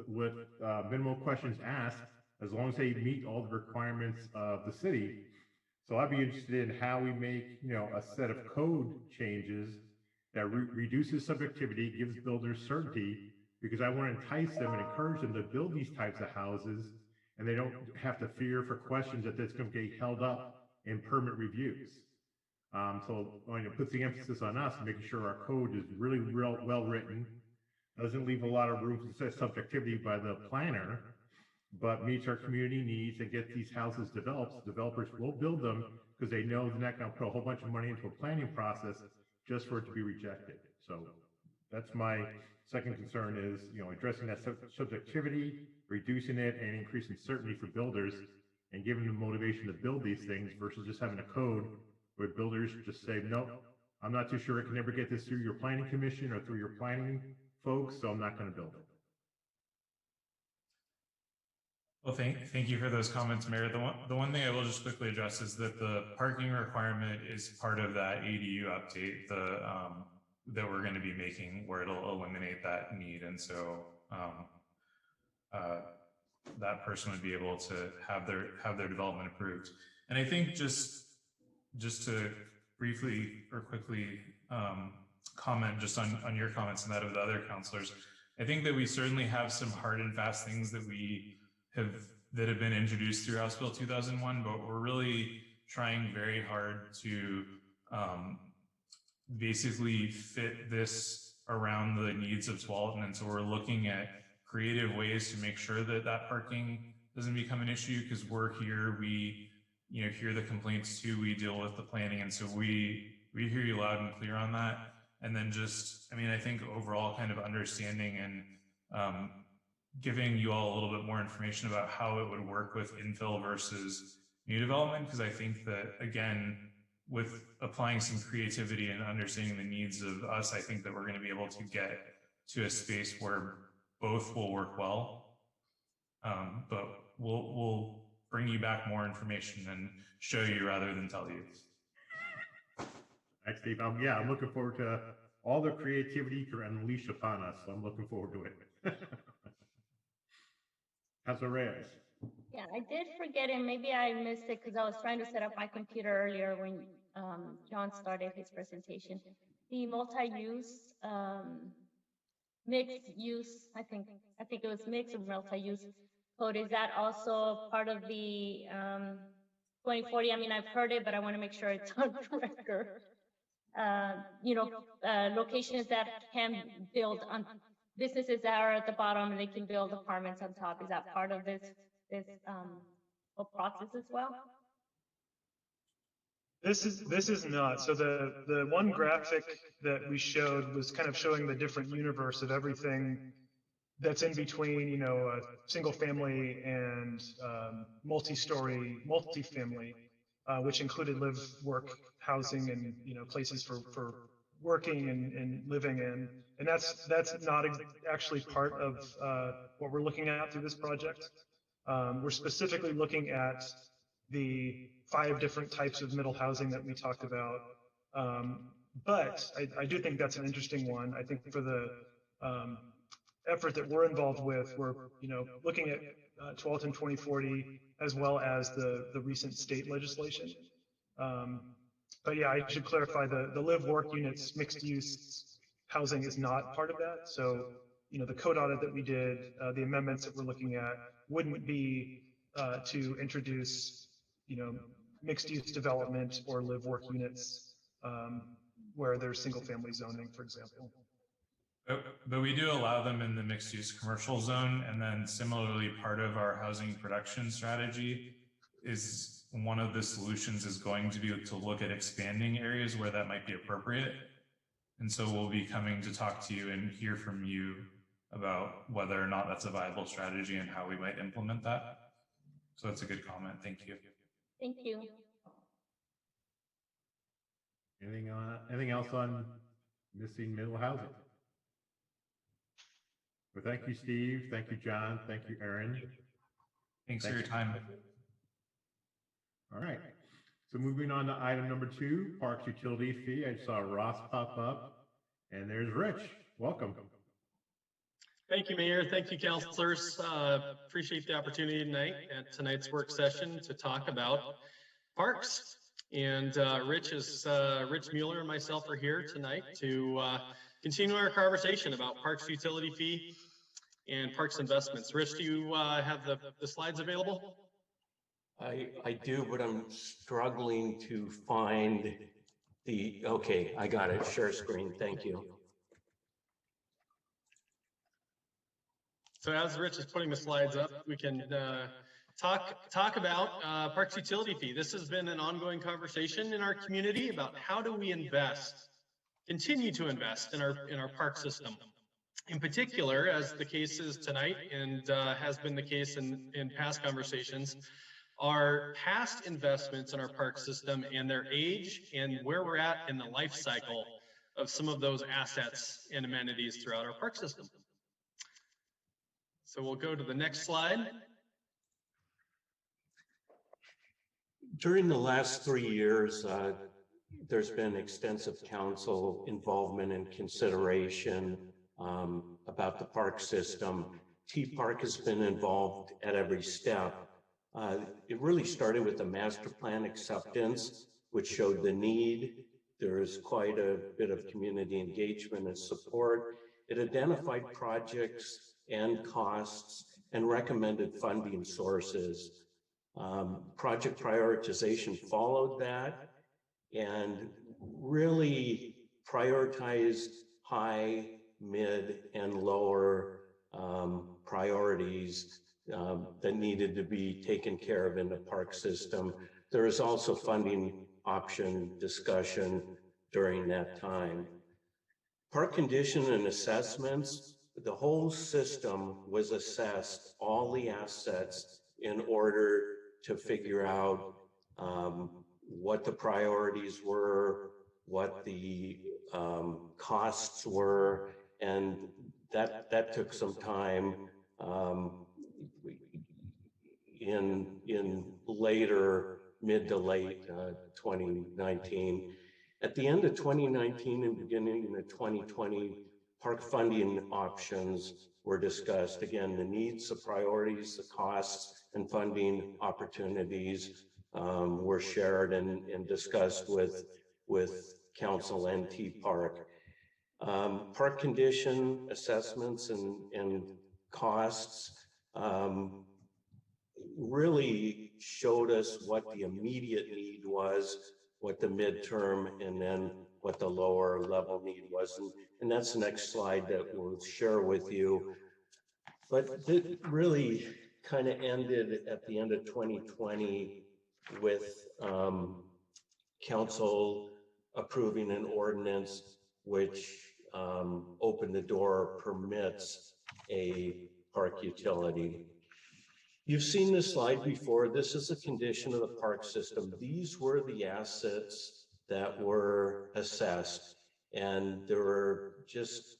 minimal questions asked, as long as they meet all the requirements of the city. So I'd be interested in how we make, a set of code changes that reduces subjectivity, gives builders certainty, because I want to entice them and encourage them to build these types of houses, and they don't have to fear for questions that that's going to get held up in permit reviews. So it puts the emphasis on us, making sure our code is really well written, doesn't leave a lot of room for subjectivity by the planner, but meets our community needs and gets these houses developed. Developers will build them because they know they're not going to put a whole bunch of money into a planning process just for it to be rejected. So that's my second concern is, addressing that subjectivity, reducing it, and increasing certainty for builders and giving them motivation to build these things versus just having a code where builders just say, nope, I'm not too sure I can ever get this through your planning commission or through your planning folks, so I'm not going to build it.
Well, thank you for those comments, Mayor. The one thing I will just quickly address is that the parking requirement is part of that ADU update that we're going to be making, where it'll eliminate that need, and so that person would be able to have their development approved. And I think just to briefly or quickly comment just on your comments and that of the other counselors, I think that we certainly have some hard and fast things that have been introduced through House Bill 2001, but we're really trying very hard to basically fit this around the needs of Tualatin. And so we're looking at creative ways to make sure that that parking doesn't become an issue, because we're here, we hear the complaints too, we deal with the planning, and so we hear you loud and clear on that. And then I think overall kind of understanding and giving you all a little bit more information about how it would work with infill versus new development, because I think that, again, with applying some creativity and understanding the needs of us, I think that we're going to be able to get to a space where both will work well. But we'll bring you back more information and show you rather than tell you.
Thanks, Steve. I'm looking forward to all the creativity to unleash upon us. So I'm looking forward to it. Councilor Reyes.
Yeah, I did forget, and maybe I missed it because I was trying to set up my computer earlier when John started his presentation. The multi-use, mixed use, I think it was mixed or multi-use code. Is that also part of the 2040? I mean, I've heard it, but I want to make sure it's on record. Locations that can build on businesses that are at the bottom and they can build apartments on top. Is that part of this whole process as well?
This is not. So the one graphic that we showed was kind of showing the different universe of everything that's in between, a single family and multi-story, multi-family, which included live, work, housing, and places for working and living in. And that's not actually part of what we're looking at through this project. We're specifically looking at the 5 different types of middle housing that we talked about. But I do think that's an interesting one. I think for the effort that we're involved with, we're looking at Tualatin 2040 as well as the recent state legislation. But yeah, I should clarify the live work units mixed use housing is not part of that. So the code audit that we did, the amendments that we're looking at wouldn't be to introduce mixed use development or live work units where there's single family zoning, for example.
But we do allow them in the mixed use commercial zone, and then similarly part of our housing production strategy is one of the solutions is going to be to look at expanding areas where that might be appropriate. And so we'll be coming to talk to you and hear from you about whether or not that's a viable strategy and how we might implement that. So that's a good comment. Thank you.
Thank you.
Anything else on missing middle housing? Well, thank you, Steve. Thank you, John. Thank you, Aaron.
Thanks for your time.
All right. So moving on to item number 2, Parks Utility Fee. I saw Ross pop up, and there's Rich. Welcome.
Thank you, Mayor. Thank you, councilors. Appreciate the opportunity tonight at tonight's work session to talk about parks. And Rich Mueller and myself are here tonight to continue our conversation about parks utility fee and parks investments. Rich, do you have the slides available?
I do, but I'm struggling to find okay, I got it. Share screen. Thank you.
So as Rich is putting the slides up, we can talk about parks utility fee. This has been an ongoing conversation in our community about how do we continue to invest in our park system. In particular, as the case is tonight and has been the case in past conversations, our past investments in our park system and their age and where we're at in the life cycle of some of those assets and amenities throughout our park system. So we'll go to the next slide.
During the last 3 years, there's been extensive council involvement and consideration about the park system. T-Park has been involved at every step. It really started with the master plan acceptance, which showed the need. There is quite a bit of community engagement and support. It identified projects and costs and recommended funding sources. Project prioritization followed that and really prioritized high, mid, and lower priorities that needed to be taken care of in the park system. There is also funding option discussion during that time. Park condition and assessments, the whole system was assessed, all the assets, in order to figure out what the priorities were, what the costs were, and that took some time in mid to late 2019. At the end of 2019 and beginning of 2020, park funding options were discussed. Again, the needs, the priorities, the costs, and funding opportunities were shared and discussed with council and T-Park. Park condition assessments and costs really showed us what the immediate need was, what the midterm, and then what the lower level need was. And that's the next slide that we'll share with you. But it really kind of ended at the end of 2020 with council approving an ordinance which opened the door, permits a park utility. You've seen this slide before. This is a condition of the park system. These were the assets that were assessed, and there were just,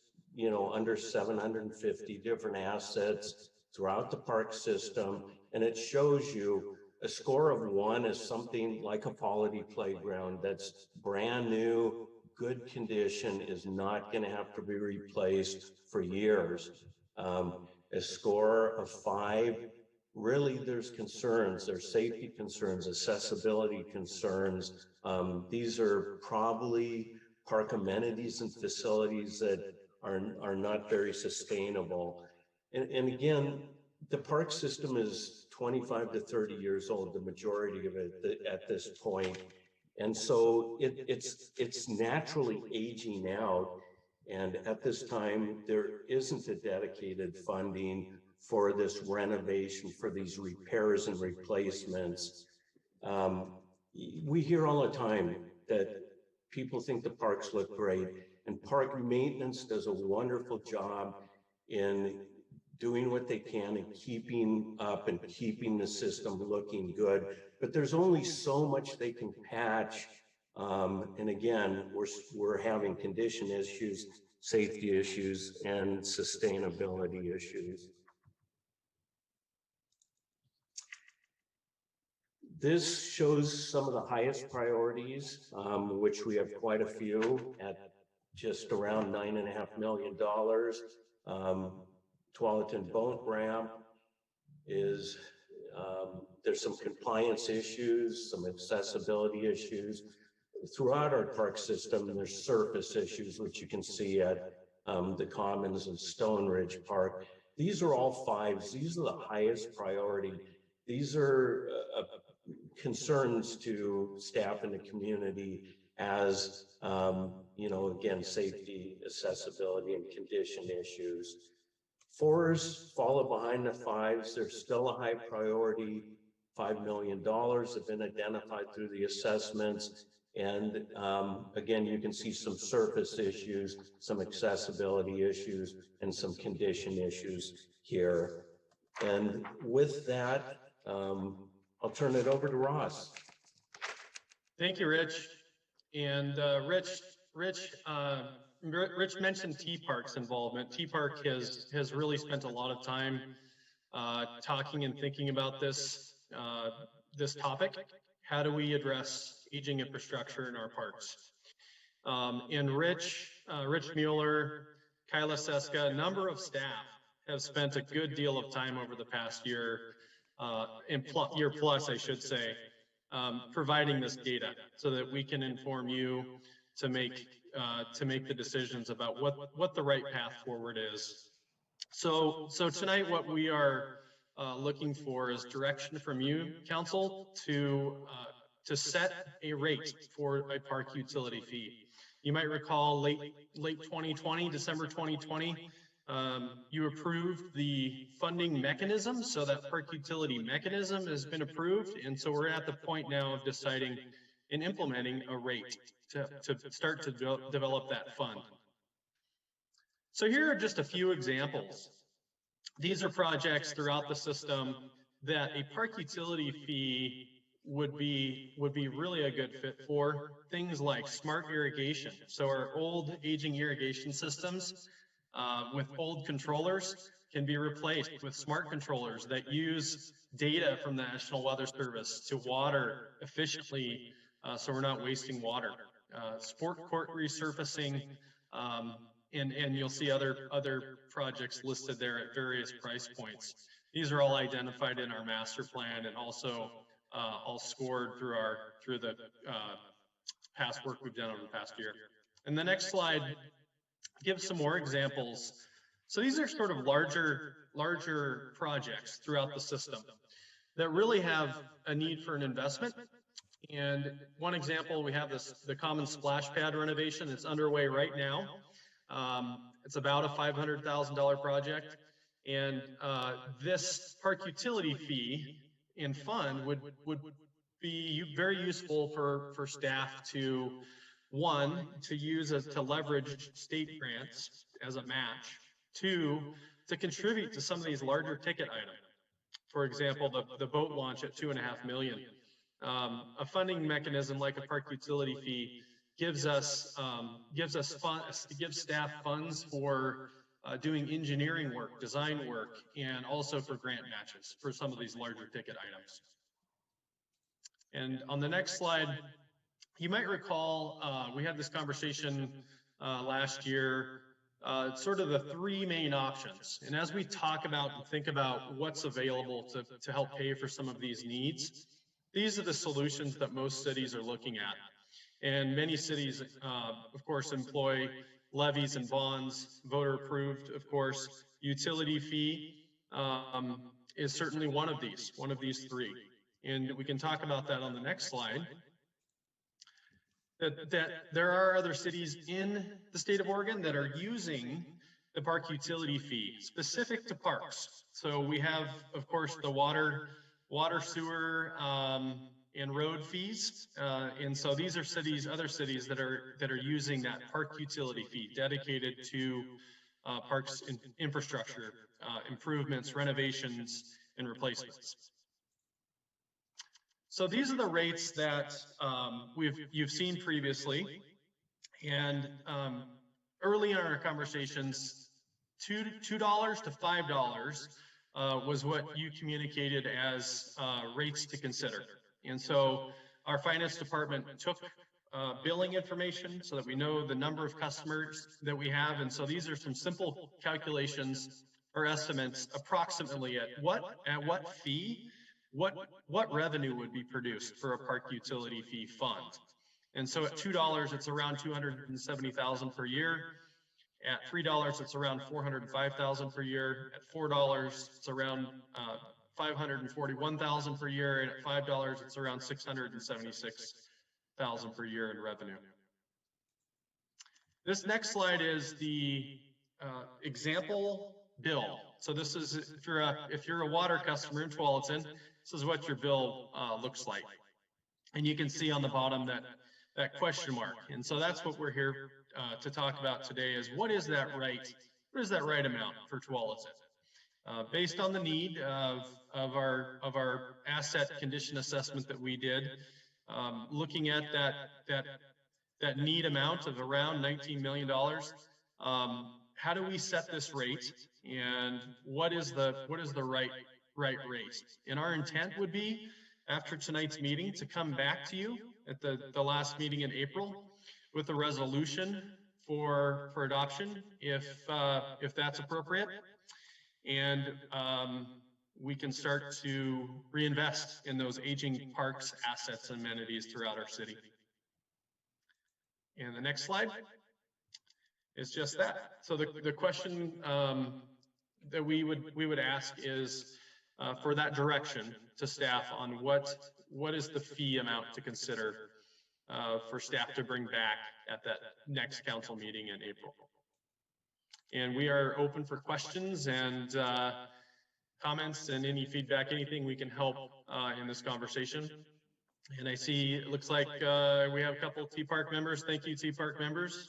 under 750 different assets throughout the park system. And it shows you a score of 1 is something like a quality playground that's brand new, good condition, is not going to have to be replaced for years. A score of 5, really there's concerns, there's safety concerns, accessibility concerns. These are probably park amenities and facilities that are not very sustainable. And again, the park system is 25 to 30 years old, the majority of it at this point. And so it's naturally aging out. And at this time, there isn't a dedicated funding for this renovation, for these repairs and replacements. We hear all the time that people think the parks look great, and park maintenance does a wonderful job in doing what they can and keeping up and keeping the system looking good. But there's only so much they can patch. And again, we're having condition issues, safety issues, and sustainability issues. This shows some of the highest priorities, which we have quite a few at just around $9.5 million. Tualatin boat ramp is, there's some compliance issues, some accessibility issues. Throughout our park system, there's surface issues, which you can see at the Commons and Stone Ridge Park. These are all 5s. These are the highest priority. These are concerns to staff in the community as, again, safety, accessibility, and condition issues. Fours follow behind the fives. They're still a high priority. $5 million have been identified through the assessments. And again, you can see some surface issues, some accessibility issues, and some condition issues here. And with that, I'll turn it over to Ross.
Thank you, Rich. And Rich mentioned T-Park's involvement. T-Park has really spent a lot of time talking and thinking about this topic. How do we address aging infrastructure in our parks? And Rich Mueller, Kyla Seska, a number of staff have spent a good deal of time over the past year, year plus, I should say, providing this data so that we can inform you to make the decisions about what the right path forward is. So tonight, what we are looking for is direction from you, Council, to set a rate for a park utility fee. You might recall late 2020, December 2020, you approved the funding mechanism, so that park utility mechanism has been approved, and so we're at the point now of deciding and implementing a rate to start to develop that fund. So here are just a few examples. These are projects throughout the system that a park utility fee would be really a good fit for. Things like smart irrigation. So our old aging irrigation systems with old controllers can be replaced with smart controllers that use data from the National Weather Service to water efficiently, so we're not wasting water. Sport court resurfacing, and you'll see other projects listed there at various price points. These are all identified in our master plan and also all scored through the past work we've done over the past year. And the next slide gives some more examples. So these are sort of larger projects throughout the system that really have a need for an investment. And one example, we have the common splash pad renovation that's underway right now. It's about a $500,000 project. And this park utility fee in fund would be very useful for staff to, one, to use to leverage state grants as a match. Two, to contribute to some of these larger ticket items. For example, the boat launch at $2.5 million. A funding mechanism like a park utility fee gives staff funds for doing engineering work, design work, and also for grant matches for some of these larger ticket items. And on the next slide, you might recall we had this conversation last year, sort of the three main options. And as we talk about and think about what's available to help pay for some of these needs, these are the solutions that most cities are looking at. And many cities, of course, employ levies and bonds, voter approved, of course. Utility fee is certainly one of these three. And we can talk about that on the next slide. That there are other cities in the state of Oregon that are using the park utility fee specific to parks. So we have, of course, the water, sewer, and road fees. And so these are other cities that are using that park utility fee dedicated to parks infrastructure, improvements, renovations, and replacements. So these are the rates that you've seen previously. And early in our conversations, $2 to $5 was what you communicated as rates to consider. And so our finance department took billing information so that we know the number of customers that we have. And so these are some simple calculations or estimates approximately at what fee, what revenue would be produced for a park utility fee fund. And so at $2, it's around $270,000 per year. At $3, it's around $405,000 per year. At $4, it's around $541,000 per year, and at $5, it's around $676,000 per year in revenue. This next slide is the example bill. So this is, if you're a water customer in Tualatin, this is what your bill looks like. And you can see on the bottom that question mark. And so that's what we're here to talk about today is what is that right amount for Tualatin? Based on the need of our asset condition assessment that we did, looking at that need amount of around $19 million, how do we set this rate, and what is the right rate? And our intent would be, after tonight's meeting, to come back to you at the last meeting in April with a resolution for adoption, if that's appropriate, and we can start to reinvest in those aging parks, assets, and amenities throughout our city. And the next slide is just that. So the question that we would ask is for that direction to staff on what is the fee amount to consider for staff to bring back at that next council meeting in April. And we are open for questions and comments and any feedback, anything we can help in this conversation. And I see, it looks like we have a couple of T-Park members. Thank you, T-Park members.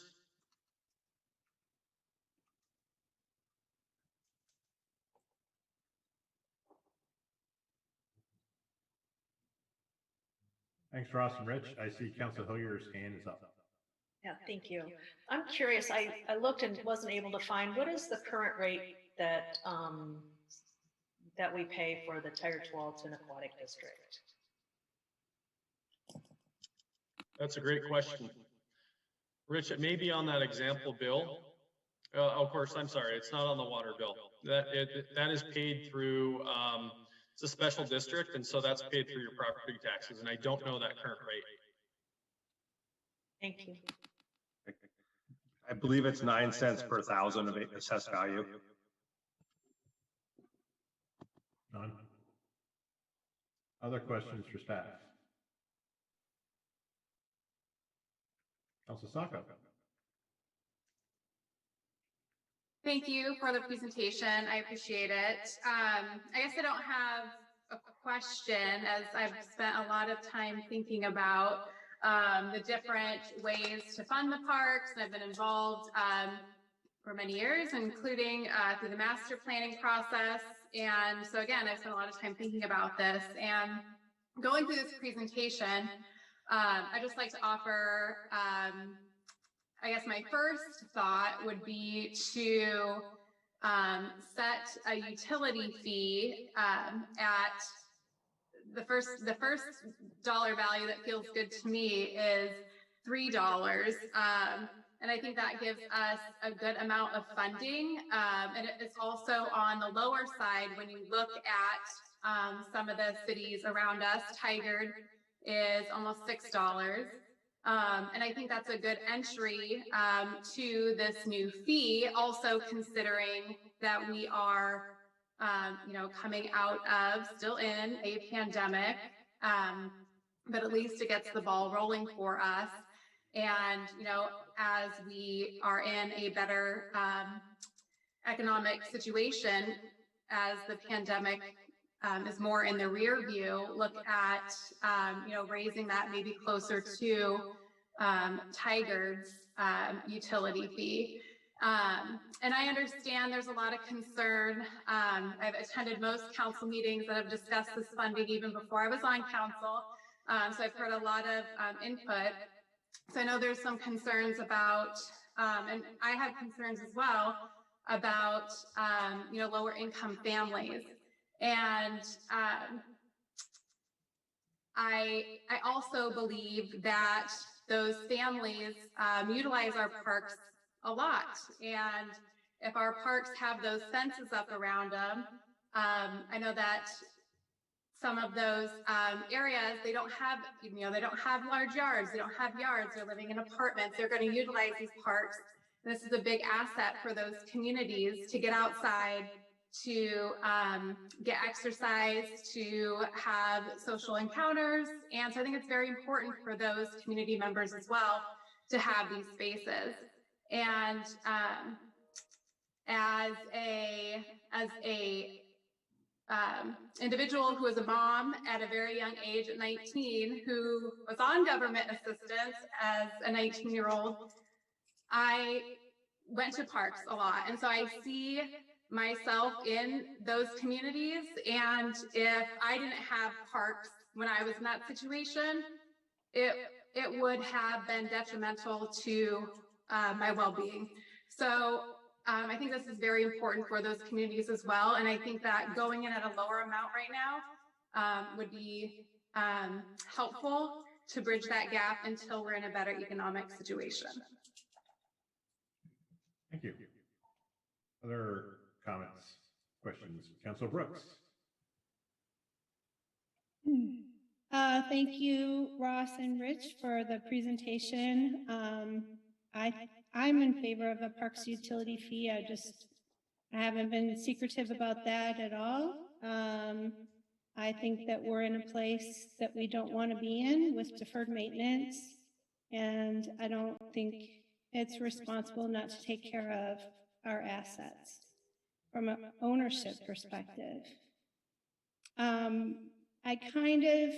Thanks, Ross and Rich. I see Council Hillier's hand is up.
Yeah, thank you. I'm curious, I looked and wasn't able to find, what is the current rate that that we pay for the Tiger Tualatin Aquatic District?
That's a great question. Rich, it may be on that example bill. Of course, I'm sorry, it's not on the water bill. That is paid through, it's a special district, and so that's paid through your property taxes, and I don't know that current rate.
Thank you.
I believe it's 9 cents per thousand of assessed value.
None. Other questions for staff? Council Sacco.
Thank you for the presentation. I appreciate it. I guess I don't have a question, as I've spent a lot of time thinking about the different ways to fund the parks, and I've been involved for many years, including through the master planning process. And so again, I've spent a lot of time thinking about this, and going through this presentation, I'd just like to offer, I guess my first thought would be to set a utility fee at the first dollar value that feels good to me is $3. And I think that gives us a good amount of funding. And it's also on the lower side when you look at some of the cities around us. Tigard is almost $6. And I think that's a good entry to this new fee, also considering that we are coming out of, still in a pandemic, but at least it gets the ball rolling for us. And, as we are in a better economic situation, as the pandemic is more in the rear view, look at, raising that maybe closer to Tigard's utility fee. And I understand there's a lot of concern. I've attended most council meetings that have discussed this funding even before I was on council. So I've heard a lot of input. So I know there's some concerns about, and I have concerns as well about, lower income families. And I also believe that those families utilize our parks a lot. And if our parks have those fences up around them, I know that some of those areas, they don't have, they don't have large yards, they don't have yards, they're living in apartments, they're going to utilize these parks. And this is a big asset for those communities to get outside, to get exercise, to have social encounters. And so I think it's very important for those community members as well to have these spaces. And as a individual who was a mom at a very young age at 19, who was on government assistance as a 19-year-old, I went to parks a lot. And so I see myself in those communities. And if I didn't have parks when I was in that situation, it would have been detrimental to my well-being. So I think this is very important for those communities as well. And I think that going in at a lower amount right now would be helpful to bridge that gap until we're in a better economic situation.
Thank you. Other comments, questions? Councilor Brooks.
Thank you, Ross and Rich, for the presentation. I'm in favor of a parks utility fee. I haven't been secretive about that at all. I think that we're in a place that we don't want to be in with deferred maintenance, and I don't think it's responsible not to take care of our assets from an ownership perspective. I kind of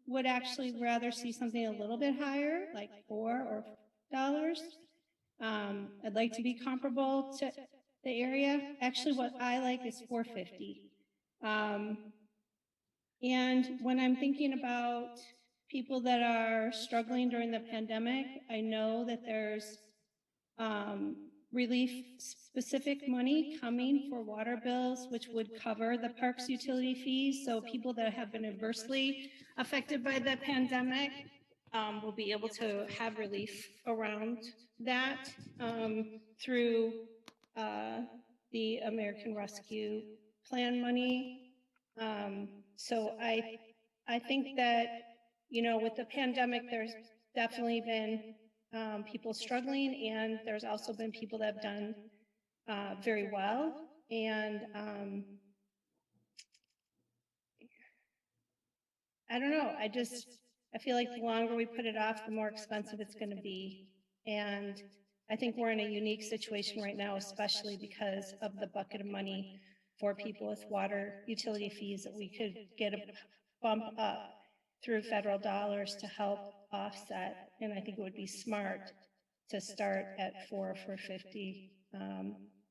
would actually rather see something a little bit higher, like $4 or $5. I'd like to be comparable to the area. Actually, what I like is $4.50. And when I'm thinking about people that are struggling during the pandemic, I know that there's relief specific money coming for water bills, which would cover the parks utility fees. So people that have been adversely affected by the pandemic will be able to have relief around that through the American Rescue Plan money. So I think that, you know, with the pandemic, there's definitely been people struggling, and there's also been people that have done very well. And I don't know, I feel like the longer we put it off, the more expensive it's going to be. And I think we're in a unique situation right now, especially because of the bucket of money for people with water utility fees that we could get a bump up through federal dollars to help offset. And I think it would be smart to start at $4.50.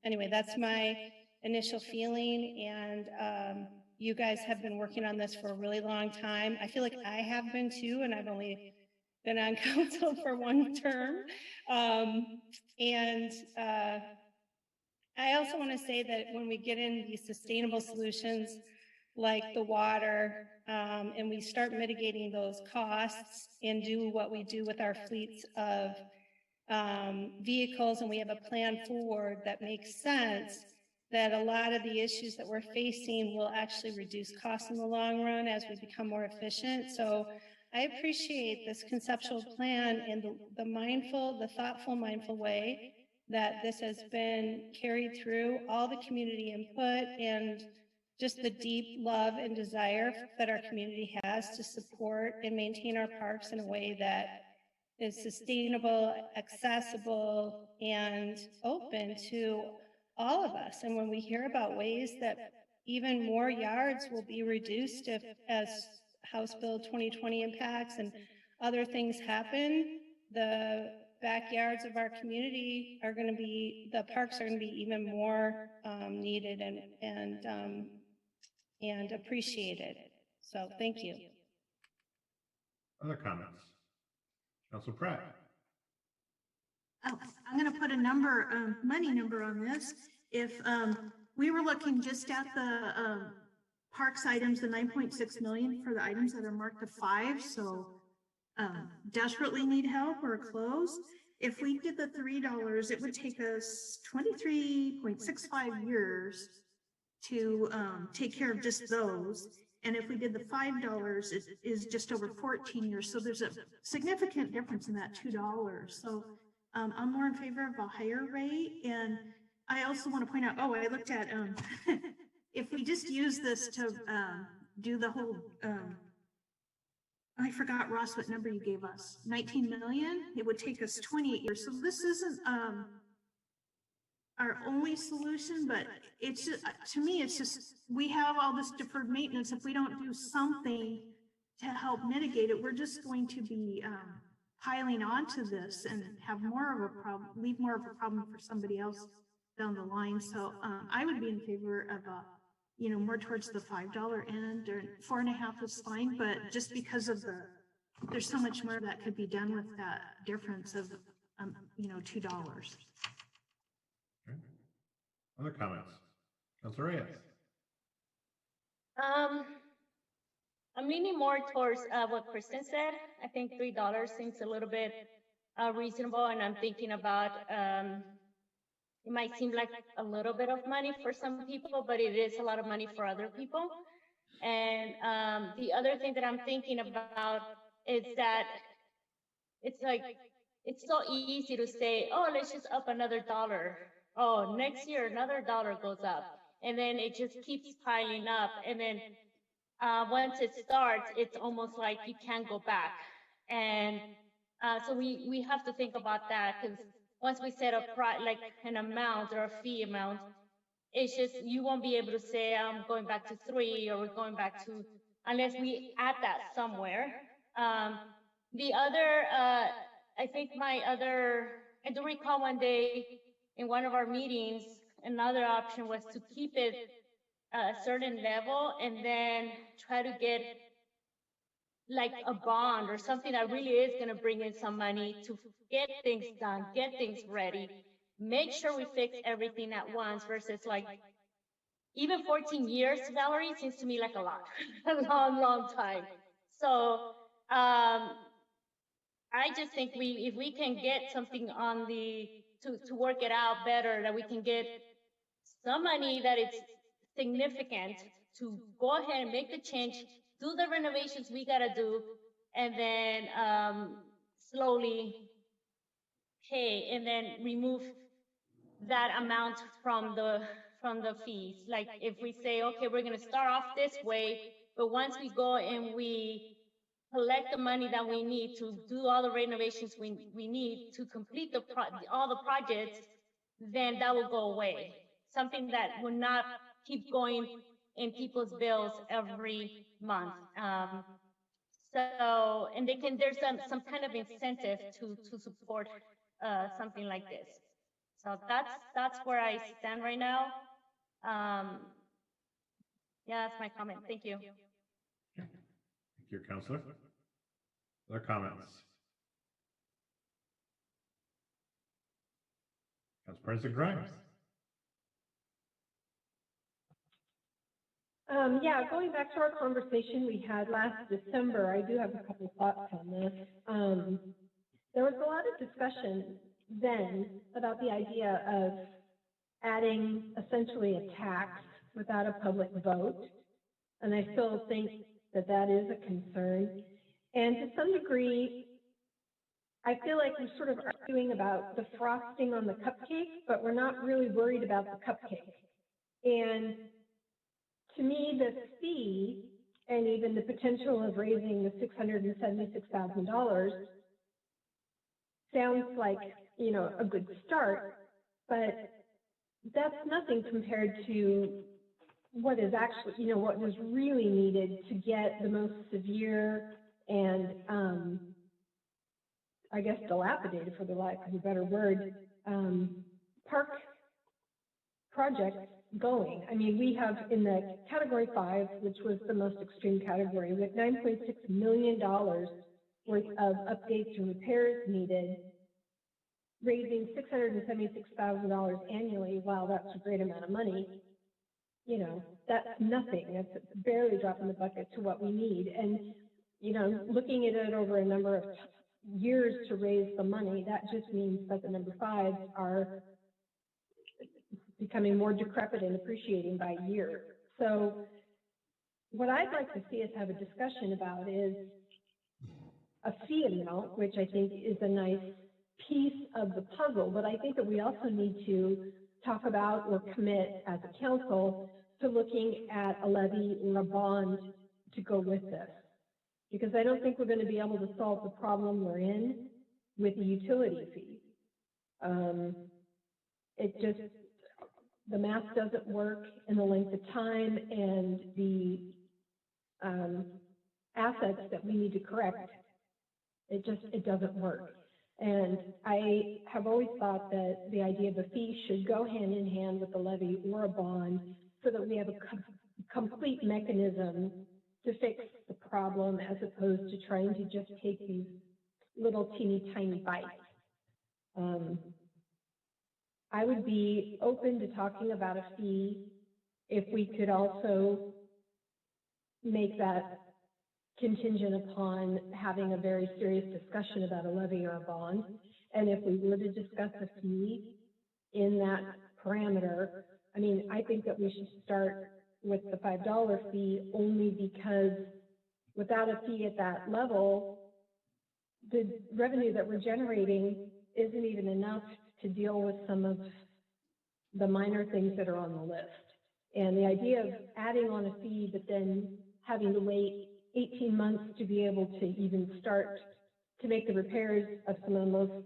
Anyway, that's my initial feeling. And you guys have been working on this for a really long time. I feel like I have been too, and I've only been on council for one term. I also want to say that when we get in these sustainable solutions like the water, and we start mitigating those costs and do what we do with our fleets of vehicles, and we have a plan forward that makes sense, that a lot of the issues that we're facing will actually reduce costs in the long run as we become more efficient. So I appreciate this conceptual plan and the thoughtful, mindful way that this has been carried through, all the community input, and just the deep love and desire that our community has to support and maintain our parks in a way that is sustainable, accessible, and open to all of us. And when we hear about ways that even more yards will be reduced as House Bill 2020 impacts and other things happen, the backyards of our community are going to be, the parks are going to be even more needed and appreciated. So thank you.
Other comments? Councilor Pratt.
Oh, I'm going to put a number, money number on this. If we were looking just at the parks items, the 9.6 million for the items that are marked to 5, so desperately need help or close. If we did the $3, it would take us 23.65 years to take care of just those. And if we did the $5, it is just over 14 years. So there's a significant difference in that $2. So I'm more in favor of a higher rate. And I also want to point out, I looked at, if we just use this to do the whole, I forgot, Ross, what number you gave us, 19 million, it would take us 28 years. So this isn't our only solution, but it's just, to me, it's just, we have all this deferred maintenance. If we don't do something to help mitigate it, we're just going to be piling onto this and have more of a problem, leave more of a problem for somebody else down the line. So I would be in favor of more towards the $5 end, or 4.5 is fine, but just because of there's so much more that could be done with that difference of, $2.
Other comments? Councilor Reyes?
I'm leaning more towards what Kristen said. I think $3 seems a little bit reasonable, and I'm thinking about it might seem like a little bit of money for some people, but it is a lot of money for other people. And the other thing that I'm thinking about is that it's like, it's so easy to say, oh, let's just up another $1. Oh, next year, another $1 goes up. And then it just keeps piling up. And then once it starts, it's almost like you can't go back. And so we have to think about that, because once we set up like an amount or a fee amount, it's just, you won't be able to say, I'm going back to 3, or we're going back to, unless we add that somewhere. The other, I do recall one day in one of our meetings, another option was to keep it a certain level and then try to get like a bond or something that really is going to bring in some money to get things done, get things ready, make sure we fix everything at once, versus like, even 14 years, Valerie, seems to me like a lot, a long, long time. So I just think if we can get something on to work it out better, that we can get some money that it's significant to go ahead and make the change, do the renovations we gotta do, and then slowly pay, and then remove that amount from the fees. Like if we say, okay, we're gonna start off this way, but once we go and we collect the money that we need to do all the renovations we need to complete all the projects, then that will go away. Something that will not keep going in people's bills every month. So, and there's some kind of incentive to support something like this. So that's where I stand right now. Yeah, that's my comment. Thank you.
Thank you, Councilor. Other comments? Council President Grimes.
Yeah, going back to our conversation we had last December, I do have a couple thoughts on this. There was a lot of discussion then about the idea of adding essentially a tax without a public vote. And I still think that that is a concern. And to some degree, I feel like we're sort of arguing about the frosting on the cupcake, but we're not really worried about the cupcake. And to me, the fee and even the potential of raising the $676,000 sounds like, a good start, but that's nothing compared to what is actually, what was really needed to get the most severe and, I guess, dilapidated, for the lack of a better word, park projects going. I mean, we have in the category 5, which was the most extreme category, with $9.6 million worth of updates and repairs needed, raising $676,000 annually. While that's a great amount of money, that's nothing. That's barely a drop in the bucket to what we need. And, looking at it over a number of years to raise the money, that just means that the number 5s are becoming more decrepit and appreciating by year. So what I'd like to see us have a discussion about is a fee amount, which I think is a nice piece of the puzzle, but I think that we also need to talk about or commit as a council to looking at a levy or a bond to go with this. Because I don't think we're going to be able to solve the problem we're in with the utility fee. the math doesn't work in the length of time and the assets that we need to correct. It doesn't work. And I have always thought that the idea of a fee should go hand in hand with a levy or a bond so that we have a complete mechanism to fix the problem as opposed to trying to just take these little teeny tiny bites. I would be open to talking about a fee if we could also make that contingent upon having a very serious discussion about a levy or a bond. And if we were to discuss a fee in that parameter, I mean, I think that we should start with the $5 fee only because without a fee at that level, the revenue that we're generating isn't even enough to deal with some of the minor things that are on the list. And the idea of adding on a fee, but then having to wait 18 months to be able to even start to make the repairs of some of the most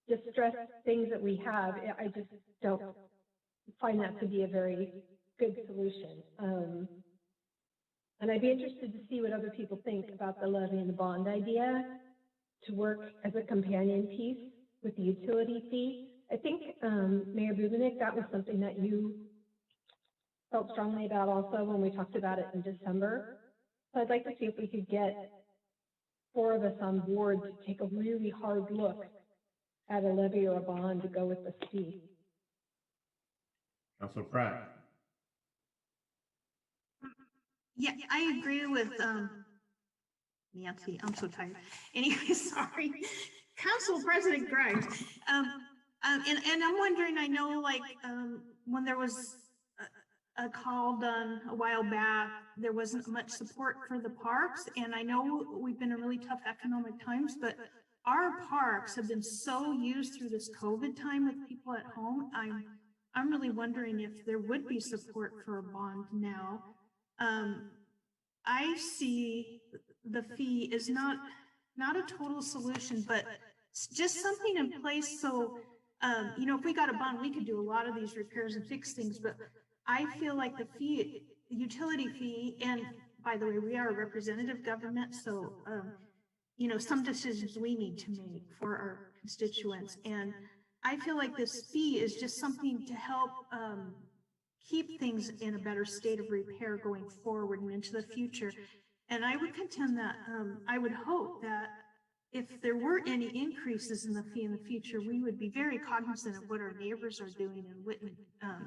distressed things that we have, I just don't find that to be a very good solution. And I'd be interested to see what other people think about the levy and the bond idea to work as a companion piece with the utility fee. I think, Mayor Bubenik, that was something that you felt strongly about also when we talked about it in December. So I'd like to see if we could get 4 of us on board to take a really hard look at a levy or a bond to go with the fee.
Councilor Pratt.
Yeah, I agree with Nancy. I'm so tired. Anyway, sorry. Council President Grimes. And I'm wondering, I know like when there was a call done a while back, there wasn't much support for the parks. And I know we've been in really tough economic times, but our parks have been so used through this COVID time with people at home. I'm really wondering if there would be support for a bond now. I see the fee is not a total solution, but just something in place. So, you know, if we got a bond, we could do a lot of these repairs and fix things, but I feel like the fee, utility fee, and by the way, we are a representative government. So, you know, some decisions we need to make for our constituents. And I feel like this fee is just something to help keep things in a better state of repair going forward and into the future. And I would contend that I would hope that if there were any increases in the fee in the future, we would be very cognizant of what our neighbors are doing and wouldn't,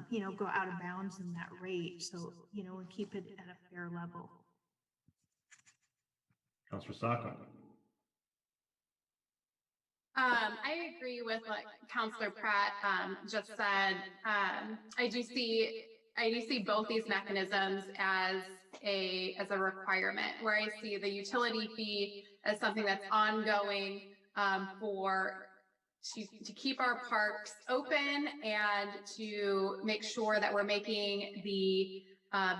you know, go out of bounds in that rate. So, you know, and keep it at a fair level.
Councilor Sacco.
I agree with what Councilor Pratt just said. I do see both these mechanisms as a requirement, where I see the utility fee as something that's ongoing to keep our parks open and to make sure that we're making the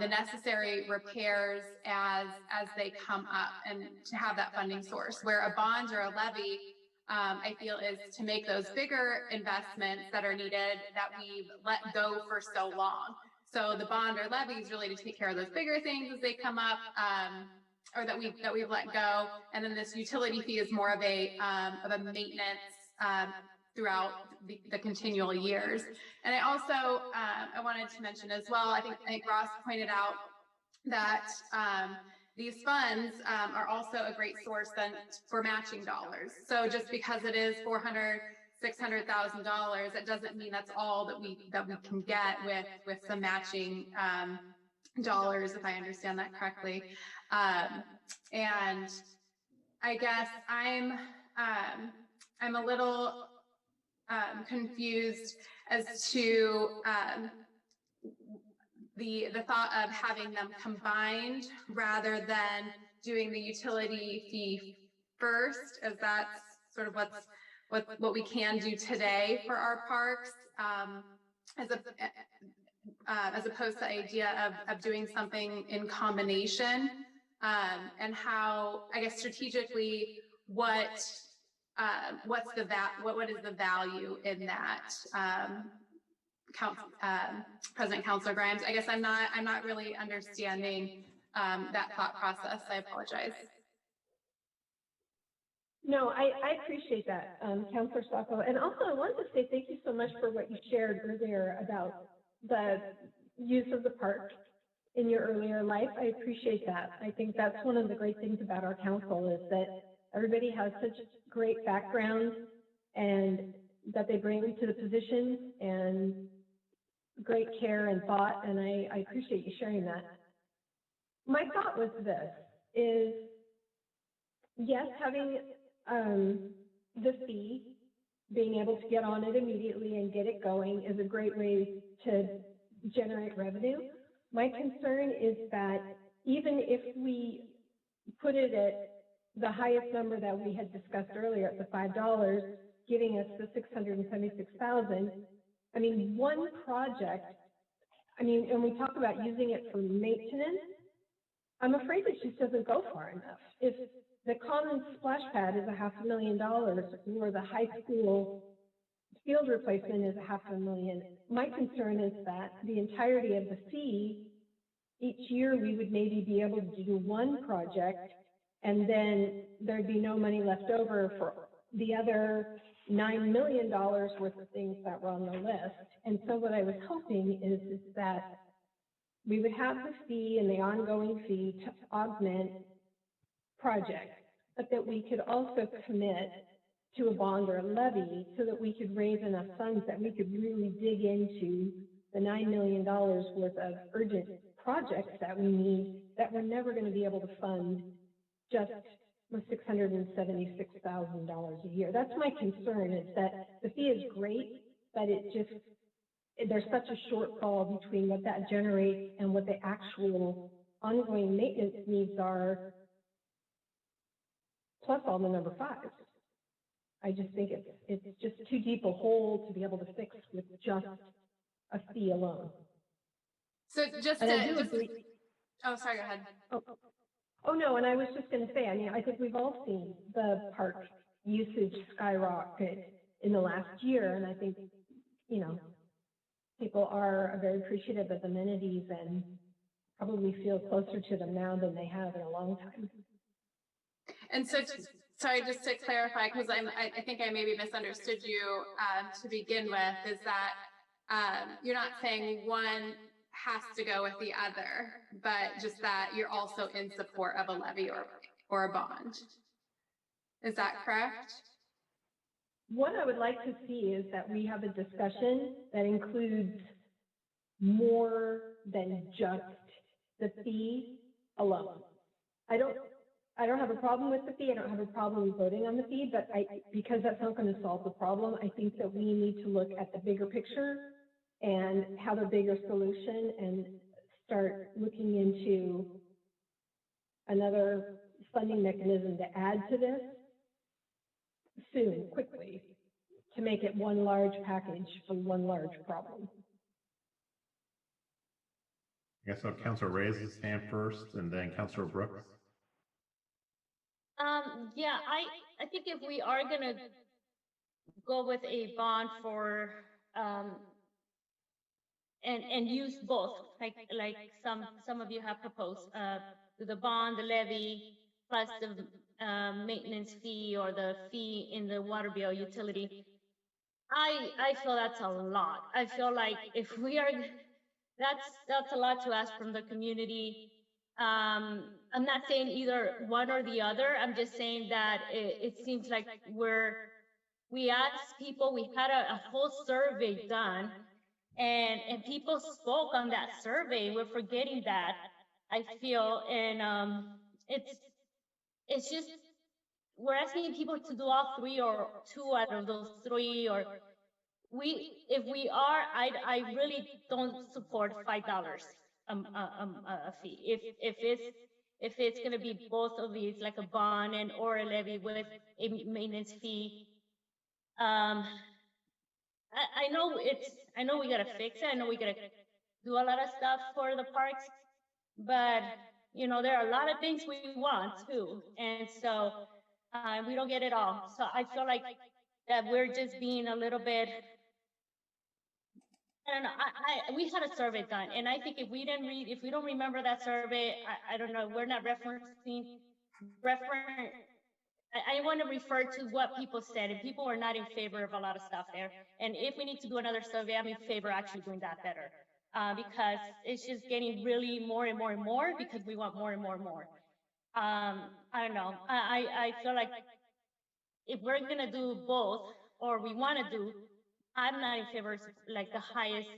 necessary repairs as they come up, and to have that funding source. Where a bond or a levy, I feel, is to make those bigger investments that are needed that we've let go for so long. So the bond or levy is really to take care of those bigger things as they come up, or that we've let go. And then this utility fee is more of a maintenance throughout the continual years. And I also I wanted to mention as well, I think Ross pointed out that these funds are also a great source then for matching dollars. So just because it is $400,000, $600,000, that doesn't mean that's all that we can get with some matching dollars, if I understand that correctly. And I guess I'm a little confused as to the thought of having them combined rather than doing the utility fee first, as that's sort of what we can do today for our parks, as opposed to the idea of doing something in combination, and how, I guess, strategically, what is the value in that? President Councilor Grimes. I guess I'm not really understanding that thought process. I apologize.
No, I appreciate that, Councilor Sacco. And also I wanted to say thank you so much for what you shared earlier about the use of the park in your earlier life. I appreciate that. I think that's one of the great things about our council is that everybody has such great backgrounds and that they bring to the position and great care and thought. And I appreciate you sharing that. My thought was this, is yes, having the fee, being able to get on it immediately and get it going is a great way to generate revenue. My concern is that even if we put it at the highest number that we had discussed earlier at the $5, giving us the 676,000, I mean, one project, I mean, and we talk about using it for maintenance, I'm afraid it just doesn't go far enough. If the common splash pad is $500,000 or the high school field replacement is $500,000, my concern is that the entirety of the fee, each year we would maybe be able to do one project and then there'd be no money left over for the other $9 million worth of things that were on the list. And so what I was hoping is that we would have the fee and the ongoing fee to augment projects, but that we could also commit to a bond or a levy so that we could raise enough funds that we could really dig into the $9 million worth of urgent projects that we need that we're never going to be able to fund just with $676,000 a year. That's my concern, is that the fee is great, but there's such a shortfall between what that generates and what the actual ongoing maintenance needs are, plus all the number fives. I just think it's just too deep a hole to be able to fix with just a fee alone.
So oh, sorry, go ahead.
Oh, no, and I was just going to say, I mean, I think we've all seen the park usage skyrocket in the last year, and I think, you know, people are very appreciative of amenities and probably feel closer to them now than they have in a long time.
And so, sorry, just to clarify, because I think I maybe misunderstood you to begin with, is that you're not saying one has to go with the other, but just that you're also in support of a levy or a bond. Is that correct?
What I would like to see is that we have a discussion that includes more than just the fee alone. I don't have a problem with the fee. I don't have a problem voting on the fee, but because that's not going to solve the problem, I think that we need to look at the bigger picture and have a bigger solution and start looking into another funding mechanism to add to this soon, quickly, to make it one large package for one large problem.
I guess so. Councilor Reyes' hand first, and then Councilor Brooks.
Yeah, I think if we are gonna go with a bond for and use both, like some of you have proposed, the bond, the levy, plus the maintenance fee or the fee in the water bill utility. I feel that's a lot. I feel like if we are, that's a lot to ask from the community. I'm not saying either one or the other. I'm just saying that it seems like we asked people, we had a whole survey done, and people spoke on that survey. We're forgetting that, I feel, and it's just, we're asking people to do all three or two out of those three, or if we are, I really don't support $5 a fee. If it's going to be both of these, like a bond and or a levy with a maintenance fee. I know we got to fix it. I know we got to do a lot of stuff for the parks, but you know, there are a lot of things we want too. And so we don't get it all. So I feel like that we're just being a little bit, I don't know. We had a survey done, and I think if we don't remember that survey, I don't know. We're not I want to refer to what people said, and people are not in favor of a lot of stuff there. And if we need to do another survey, I'm in favor of actually doing that better, because it's just getting really more and more and more because we want more and more and more. I don't know. I feel like if we're gonna do both, or we want to do, I'm not in favor of like the highest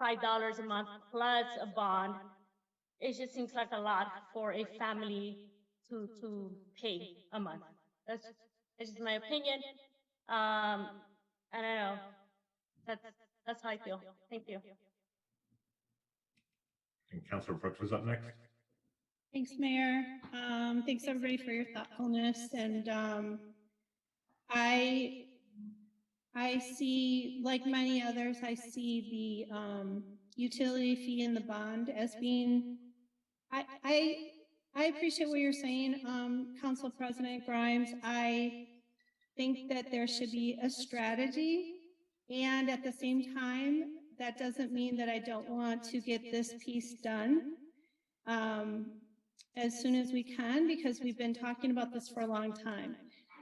$5 a month plus a bond. It just seems like a lot for a family to pay a month. That's just my opinion. I don't know. That's how I feel. Thank you.
And Councilor Brooks is up next.
Thanks, Mayor. Thanks everybody for your thoughtfulness. And I see, like many others, I see the utility fee and the bond as being, I appreciate what you're saying, Council President Grimes. I think that there should be a strategy, and at the same time, that doesn't mean that I don't want to get this piece done as soon as we can, because we've been talking about this for a long time.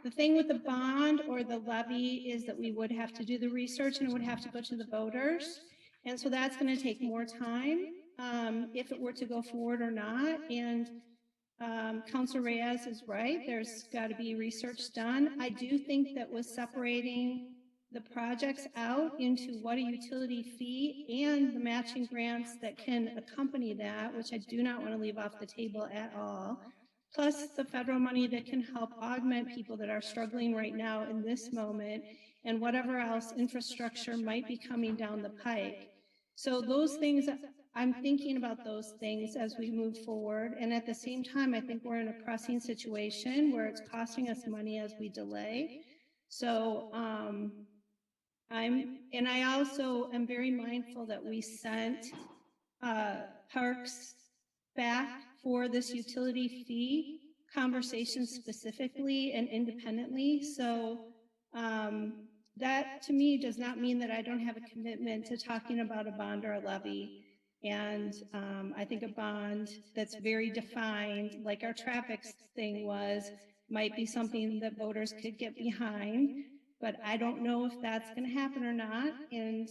The thing with the bond or the levy is that we would have to do the research and it would have to go to the voters. And so that's going to take more time if it were to go forward or not. And Councilor Reyes is right. There's got to be research done. I do think that with separating the projects out into what a utility fee and the matching grants that can accompany that, which I do not want to leave off the table at all, plus the federal money that can help augment people that are struggling right now in this moment, and whatever else infrastructure might be coming down the pike. So those things, I'm thinking about those things as we move forward. And at the same time, I think we're in a pressing situation where it's costing us money as we delay. So I also am very mindful that we sent parks back for this utility fee conversation specifically and independently. So that to me does not mean that I don't have a commitment to talking about a bond or a levy. And I think a bond that's very defined, like our traffic thing was, might be something that voters could get behind, but I don't know if that's going to happen or not. And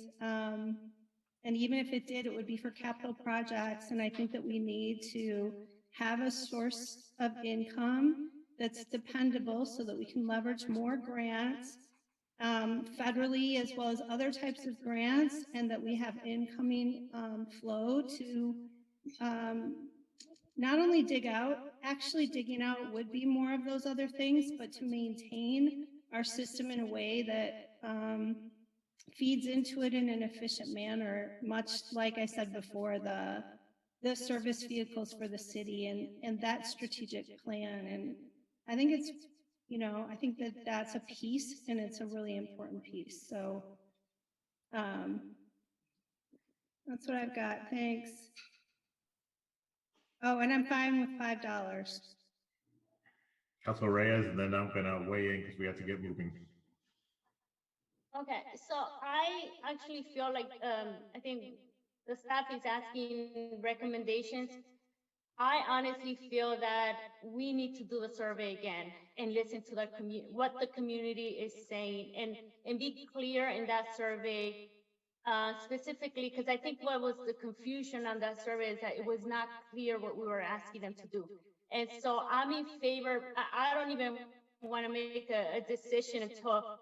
even if it did, it would be for capital projects. And I think that we need to have a source of income that's dependable so that we can leverage more grants federally as well as other types of grants, and that we have incoming flow to not only dig out, actually digging out would be more of those other things, but to maintain our system in a way that feeds into it in an efficient manner, much like I said before, the service vehicles for the city and that strategic plan. And I think it's, I think that that's a piece, and it's a really important piece. So that's what I've got. Thanks. Oh, and I'm fine with $5.
Councilor Reyes, and then I'm going to weigh in because we have to get moving.
Okay, so I actually feel like I think the staff is asking recommendations. I honestly feel that we need to do the survey again and listen to the what the community is saying, and be clear in that survey specifically, because I think what was the confusion on that survey is that it was not clear what we were asking them to do. And so I'm in favor. I don't even want to make a decision until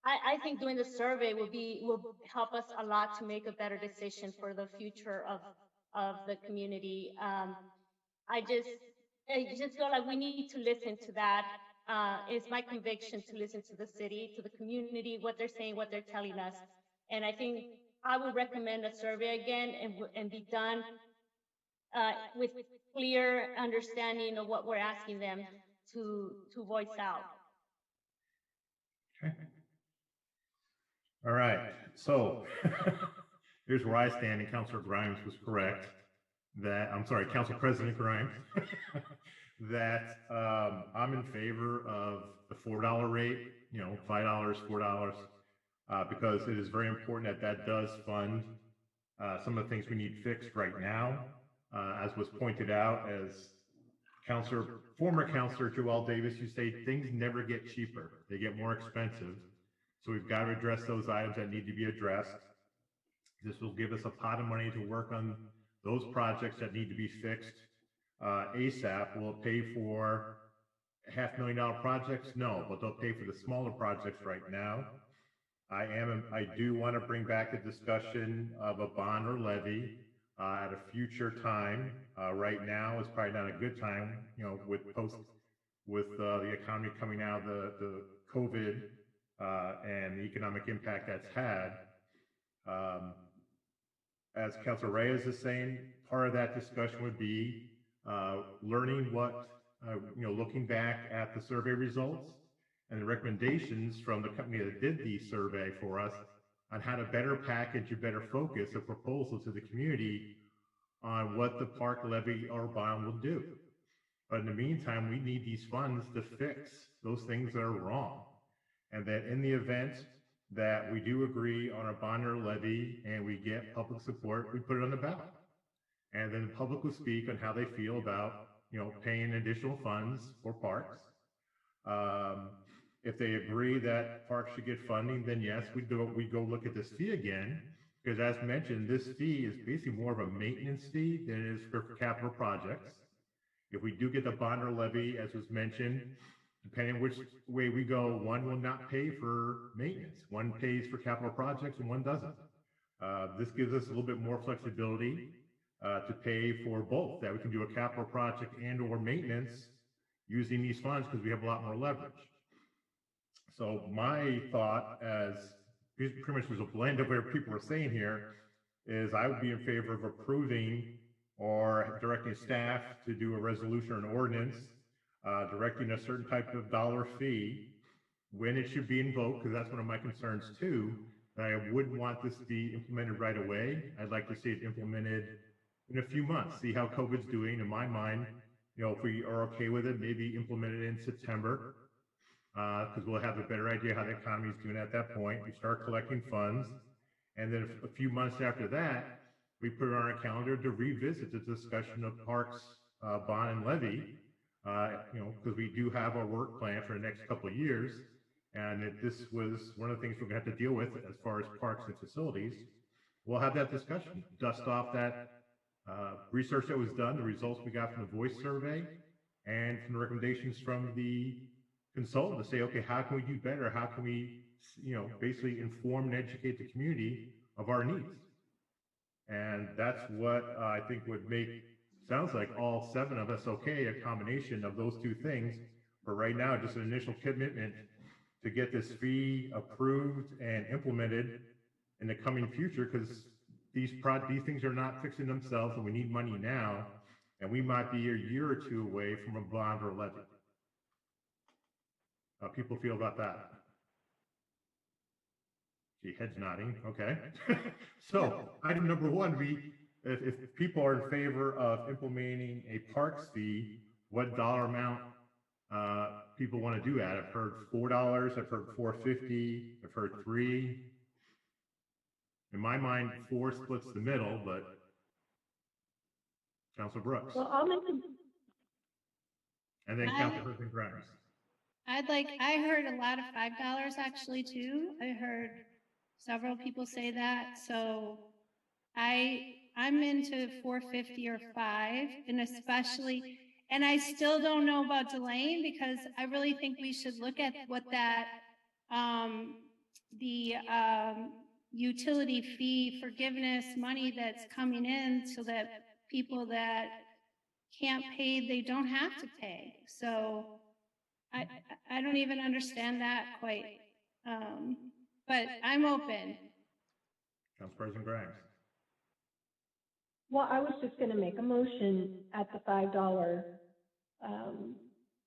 I think doing the survey will help us a lot to make a better decision for the future of the community. I just feel like we need to listen to that. It's my conviction to listen to the city, to the community, what they're saying, what they're telling us. And I think I would recommend a survey again and be done with clear understanding of what we're asking them to voice out.
Okay. All right. So here's where I stand, and Councilor Grimes was correct. Council President Grimes, that I'm in favor of the $4 rate, $5, $4, because it is very important that does fund some of the things we need fixed right now. As was pointed out, as former Councilor Joelle Davis, you say things never get cheaper, they get more expensive. So we've got to address those items that need to be addressed. This will give us a pot of money to work on those projects that need to be fixed ASAP. Will it pay for $500,000 projects? No, but they'll pay for the smaller projects right now. I do want to bring back a discussion of a bond or levy at a future time. Right now is probably not a good time, with the economy coming out of the COVID and the economic impact that's had. As Councilor Reyes is saying, part of that discussion would be learning what, looking back at the survey results and the recommendations from the company that did the survey for us on how to better package and better focus a proposal to the community on what the park levy or bond will do. But in the meantime, we need these funds to fix those things that are wrong. And that in the event that we do agree on a bond or levy and we get public support, we put it on the ballot. And then the public will speak on how they feel about, paying additional funds for parks. If they agree that parks should get funding, then yes, we go look at this fee again. Because as mentioned, this fee is basically more of a maintenance fee than it is for capital projects. If we do get the bond or levy, as was mentioned, depending on which way we go, one will not pay for maintenance. One pays for capital projects and one doesn't. This gives us a little bit more flexibility to pay for both, that we can do a capital project and or maintenance using these funds because we have a lot more leverage. So my thought, as pretty much was a blend of what people were saying here, is I would be in favor of approving or directing staff to do a resolution or an ordinance directing a certain type of dollar fee, when it should be invoked, because that's one of my concerns too. I wouldn't want this to be implemented right away. I'd like to see it implemented in a few months, see how COVID's doing. In my mind, if we are okay with it, maybe implement it in September, because we'll have a better idea how the economy is doing at that point. We start collecting funds, and then a few months after that, we put it on our calendar to revisit the discussion of parks, bond and levy, because we do have our work plan for the next couple of years. And if this was one of the things we're going to have to deal with as far as parks and facilities, we'll have that discussion, dust off that research that was done, the results we got from the voice survey, and from the recommendations from the consultant to say, okay, how can we do better? How can we, basically inform and educate the community of our needs? And that's what I think would make, sounds like all 7 of us okay, a combination of those 2 things. But right now, just an initial commitment to get this fee approved and implemented in the coming future, because these things are not fixing themselves, and we need money now, and we might be a year or 2 away from a bond or levy. How people feel about that? Gee, heads nodding. Okay. So item number 1, if people are in favor of implementing a parks fee, what dollar amount people want to do that? I've heard $4, I've heard $4.50, I've heard $3. In my mind, 4 splits the middle, but Councilor Brooks.
Well, I'll make
and then Councilor Grimes.
I heard a lot of $5 actually too. I heard several people say that. So I'm into 450 or 5, and especially, and I still don't know about delaying, because I really think we should look at what that, the utility fee forgiveness money that's coming in, so that people that can't pay, they don't have to pay. So I don't even understand that quite, but I'm open.
Council President Grimes.
Well, I was just going to make a motion at the $5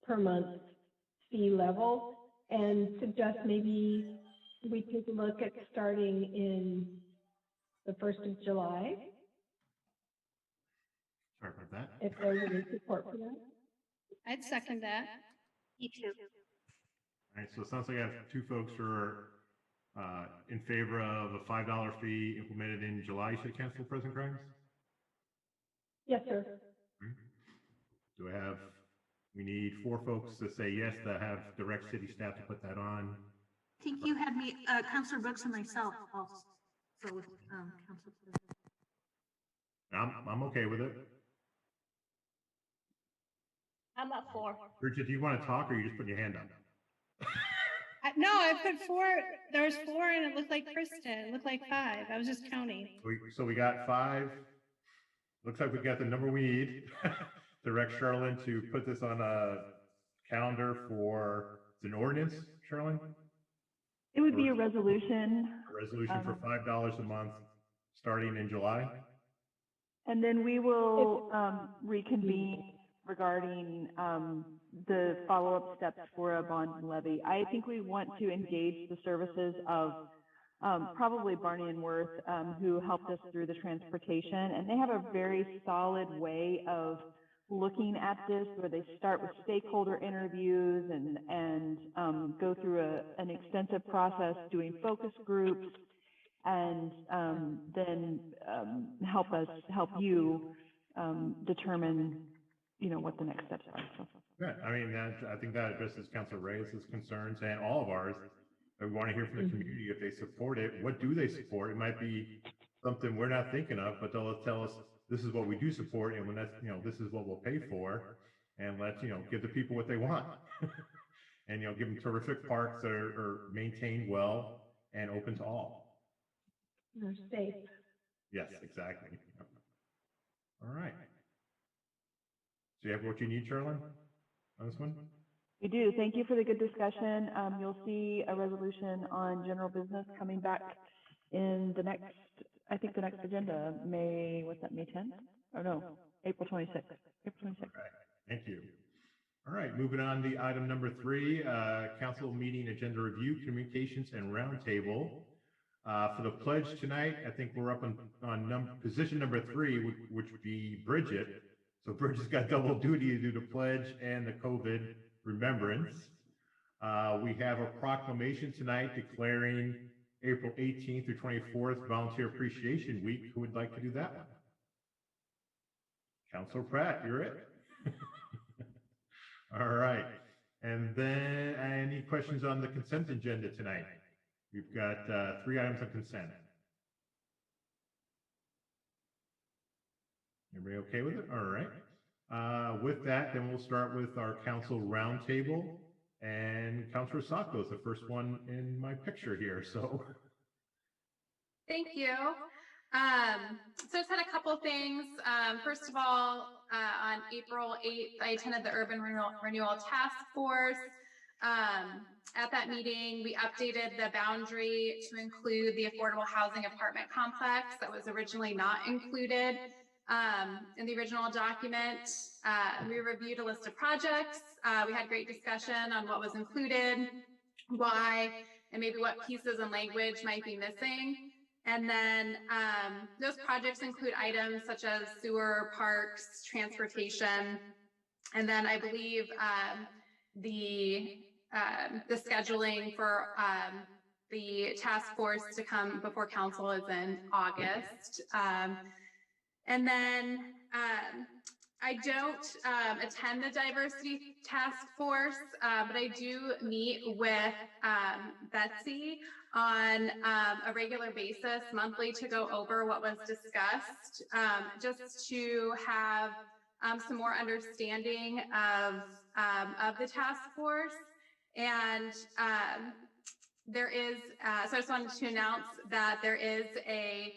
per month fee level, and suggest maybe we take a look at starting in the 1st of July.
Sorry about that.
If there's any support for that.
I'd second that.
Me too.
All right, so it sounds like I have 2 folks who are In favor of a $5 fee implemented in July, City Council President Grimes?
Yes, sir.
Do we need 4 folks to say yes, to have direct city staff to put that on?
I think you had me, Councilor Brooks and myself also. So with Councilor.
I'm okay with it.
I'm up for.
Bridget, do you want to talk or you just put your hand up?
No, I put 4. There was 4 and it looked like Kristen. It looked like 5. I was just counting.
So we got 5. Looks like we got the number we need. Direct Charlene to put this on a calendar for, it's an ordinance, Charlene?
It would be a resolution.
A resolution for $5 a month, starting in July.
And then we will reconvene regarding the follow-up steps for a bond levy. I think we want to engage the services of probably Barney and Worth, who helped us through the transportation, and they have a very solid way of looking at this, where they start with stakeholder interviews and go through an extensive process doing focus groups, and then help you determine, what the next steps are. So.
Yeah, I mean, I think that addresses Councilor Reyes' concerns and all of ours. We want to hear from the community if they support it. What do they support? It might be something we're not thinking of, but they'll tell us this is what we do support, and when that's, this is what we'll pay for, and let's, give the people what they want, and give them terrific parks that are maintained well and open to all.
They're safe.
Yes, exactly. All right. So you have what you need, Charlene, on this one?
We do. Thank you for the good discussion. You'll see a resolution on general business coming back in the next agenda, May 10th? Or no, April 26th. April 26th.
All right. Thank you. All right, moving on to item number 3, council meeting agenda review, communications and roundtable. For the pledge tonight, I think we're up on position number 3, which would be Bridget. So Bridget's got double duty to do the pledge and the COVID remembrance. We have a proclamation tonight declaring April 18th through 24th Volunteer Appreciation Week. Who would like to do that one? Councilor Pratt, you're it. All right. And then any questions on the consent agenda tonight? We've got 3 items on consent. Everybody okay with it? All right. With that, then we'll start with our council roundtable. And Councilor Sacco is the first one in my picture here. So,
thank you. So I just had a couple things. First of all, on April 8th, I attended the Urban Renewal Task Force. At that meeting, we updated the boundary to include the affordable housing apartment complex that was originally not included in the original document. We reviewed a list of projects. We had great discussion on what was included, why, and maybe what pieces and language might be missing. And then those projects include items such as sewer, parks, transportation, and then I believe the scheduling for the task force to come before council is in August. And then I don't attend the diversity task force, but I do meet with Betsy on a regular basis, monthly, to go over what was discussed, just to have some more understanding of the task force. And there is, so I just wanted to announce that there is a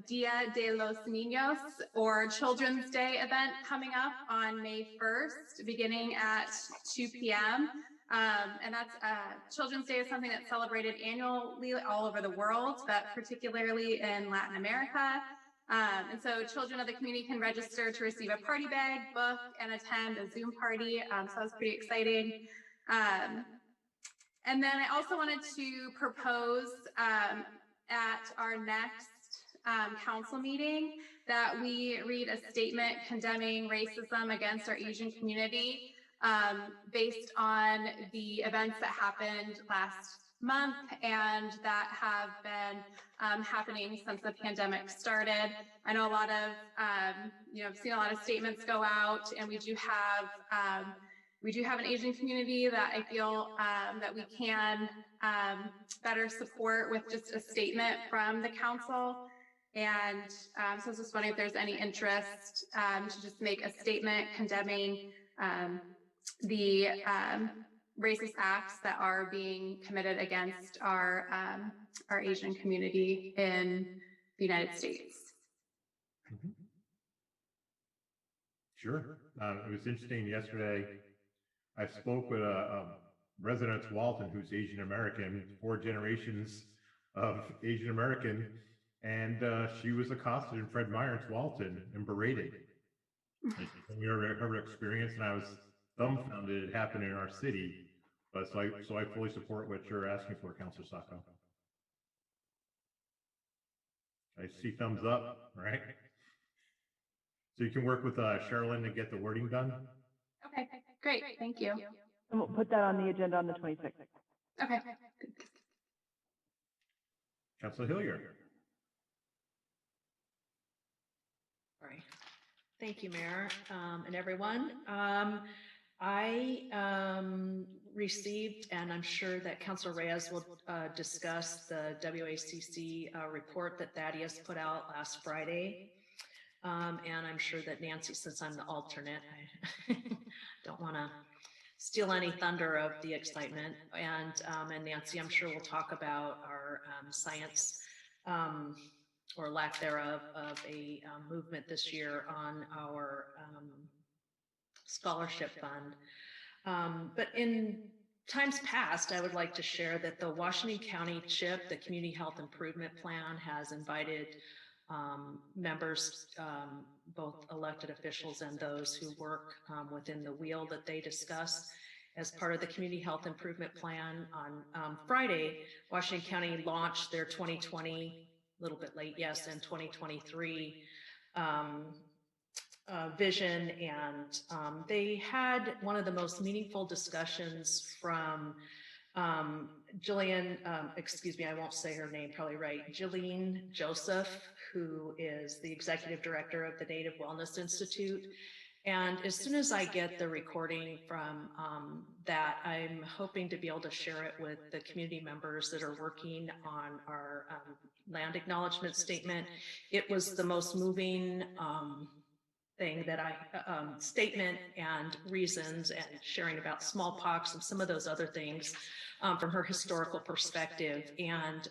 Dia de los Niños, or Children's Day event coming up on May 1st, beginning at 2 p.m. And that's Children's Day is something that's celebrated annually all over the world, but particularly in Latin America. And so children of the community can register to receive a party bag, book, and attend a Zoom party. So that's pretty exciting. And then I also wanted to propose at our next council meeting that we read a statement condemning racism against our Asian community based on the events that happened last month and that have been happening since the pandemic started. I know a lot of, I've seen a lot of statements go out, and we do have an Asian community that I feel that we can better support with just a statement from the council. And so I was just wondering if there's any interest to just make a statement condemning the racist acts that are being committed against our Asian community in the United States.
Mm-hmm. Sure. It was interesting yesterday. I spoke with a resident of Tualatin who's Asian American, 4 generations of Asian American, and she was accosted in Fred Meyer in Tualatin and berated. We heard her experience, and I was dumbfounded it happened in our city. But so I fully support what you're asking for, Councilor Sacco. I see thumbs up, right? So you can work with Sherilyn to get the wording done.
Okay, great, thank you.
And we'll put that on the agenda on the 26th.
Okay.
Councilor Hilliard.
All right. Thank you, Mayor, and everyone. I received, and I'm sure that Councilor Reyes will discuss the WACC report that Thaddeus put out last Friday. And I'm sure that Nancy, since I'm the alternate, I don't want to steal any thunder of the excitement. And Nancy, I'm sure we'll talk about our science or lack thereof of a movement this year on our scholarship fund. But in times past, I would like to share that the Washington County CHIP, the Community Health Improvement Plan, has invited members, both elected officials and those who work within the wheel that they discuss as part of the Community Health Improvement Plan. On Friday, Washington County launched their 2020, a little bit late, yes, and 2023 vision, and they had one of the most meaningful discussions from Jillian, excuse me, I won't say her name probably right, Jillian Joseph, who is the executive director of the Native Wellness Institute. And as soon as I get the recording from that, I'm hoping to be able to share it with the community members that are working on our land acknowledgement statement. It was the most moving thing that statement and reasons, and sharing about smallpox and some of those other things from her historical perspective. And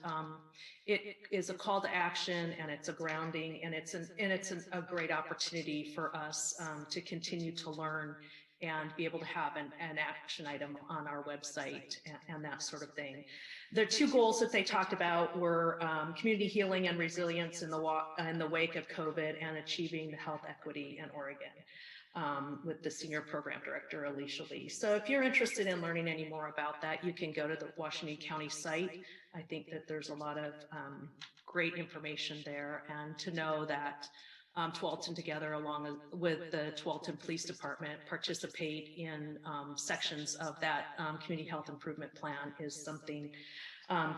it is a call to action, and it's a grounding, and it's a great opportunity for us to continue to learn and be able to have an action item on our website and that sort of thing. The 2 goals that they talked about were community healing and resilience in the wake of COVID, and achieving the health equity in Oregon with the Senior Program Director, Alicia Lee. So if you're interested in learning any more about that, you can go to the Washington County site. I think that there's a lot of great information there, and to know that Tualatin Together, along with the Tualatin Police Department, participate in sections of that Community Health Improvement Plan is something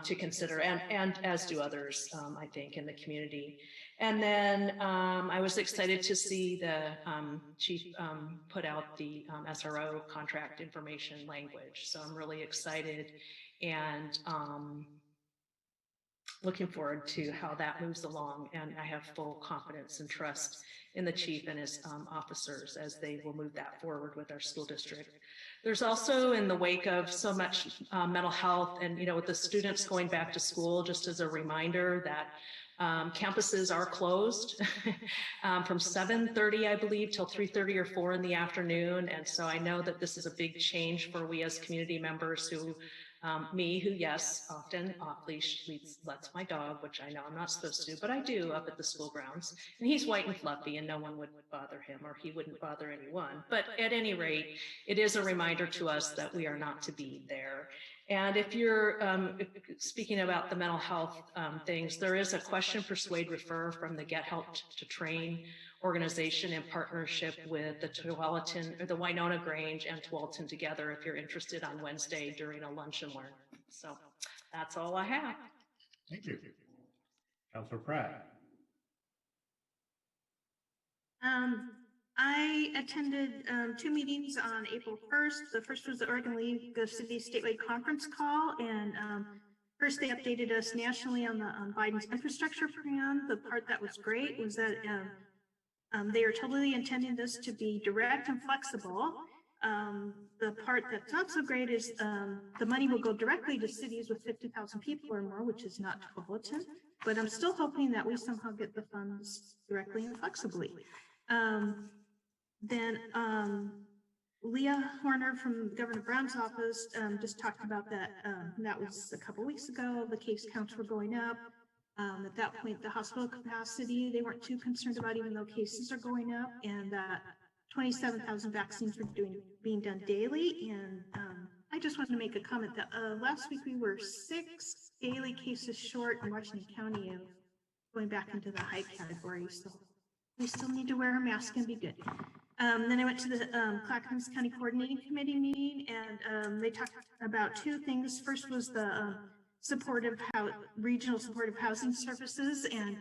to consider, and as do others, I think, in the community. And then I was excited to see the chief put out the SRO contract information language. So I'm really excited, and looking forward to how that moves along, and I have full confidence and trust in the chief and his officers as they will move that forward with our school district. There's also, in the wake of so much mental health, and with the students going back to school, just as a reminder that campuses are closed from 7:30, I believe, till 3:30 or 4 in the afternoon. And so I know that this is a big change for we as community members who yes, often off-leash lets my dog, which I know I'm not supposed to, but I do up at the school grounds. And he's white and fluffy, and no one would bother him, or he wouldn't bother anyone. But at any rate, it is a reminder to us that we are not to be there. And if you're speaking about the mental health things, there is a question, persuade, refer from the Get Help to Train organization in partnership with the Tualatin, or the Winona Grange and Tualatin Together, if you're interested, on Wednesday during a lunch and learn. So That's all I have.
Thank you. Councilor Pratt.
I attended 2 meetings on April 1st. The first was the Oregon League of Cities statewide conference call, and first they updated us nationally on Biden's infrastructure plan. The part that was great was that they are totally intending this to be direct and flexible. The part that's not so great is the money will go directly to cities with 50,000 people or more, which is not Tualatin, but I'm still hoping that we somehow get the funds directly and flexibly. Then Leah Horner from Governor Brown's office just talked about that. That was a couple weeks ago. The case counts were going up. At that point, the hospital capacity, they weren't too concerned about, even though cases are going up, and that 27,000 vaccines were being done daily. And I just wanted to make a comment that last week we were 6 daily cases short in Washington County of going back into the high category. So we still need to wear a mask and be good. Then I went to the Clackamas County Coordinating Committee meeting, and they talked about 2 things. First was the regional supportive housing services and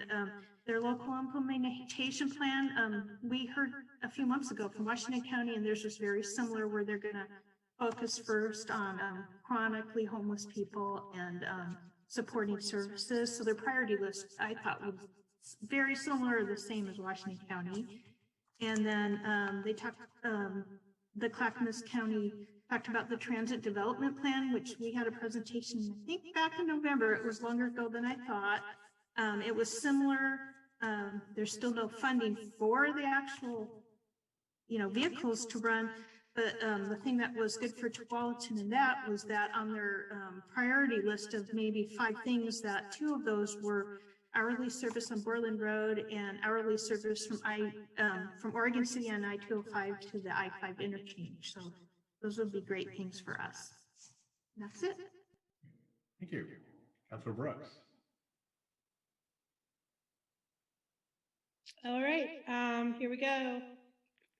their local implementation plan. We heard a few months ago from Washington County, and theirs was very similar, where they're going to focus first on chronically homeless people and supporting services. So their priority list, I thought, was very similar or the same as Washington County. And then they talked, the Clackamas County talked about the transit development plan, which we had a presentation, I think back in November. It was longer ago than I thought. It was similar. There's still no funding for the actual, vehicles to run. But the thing that was good for Tualatin in that was that on their priority list of maybe 5 things, that 2 of those were hourly service on Borland Road and hourly service from Oregon City on I-205 to the I-5 interchange. So those would be great things for us. And that's it.
Thank you. Councilor Brooks.
All right, here we go.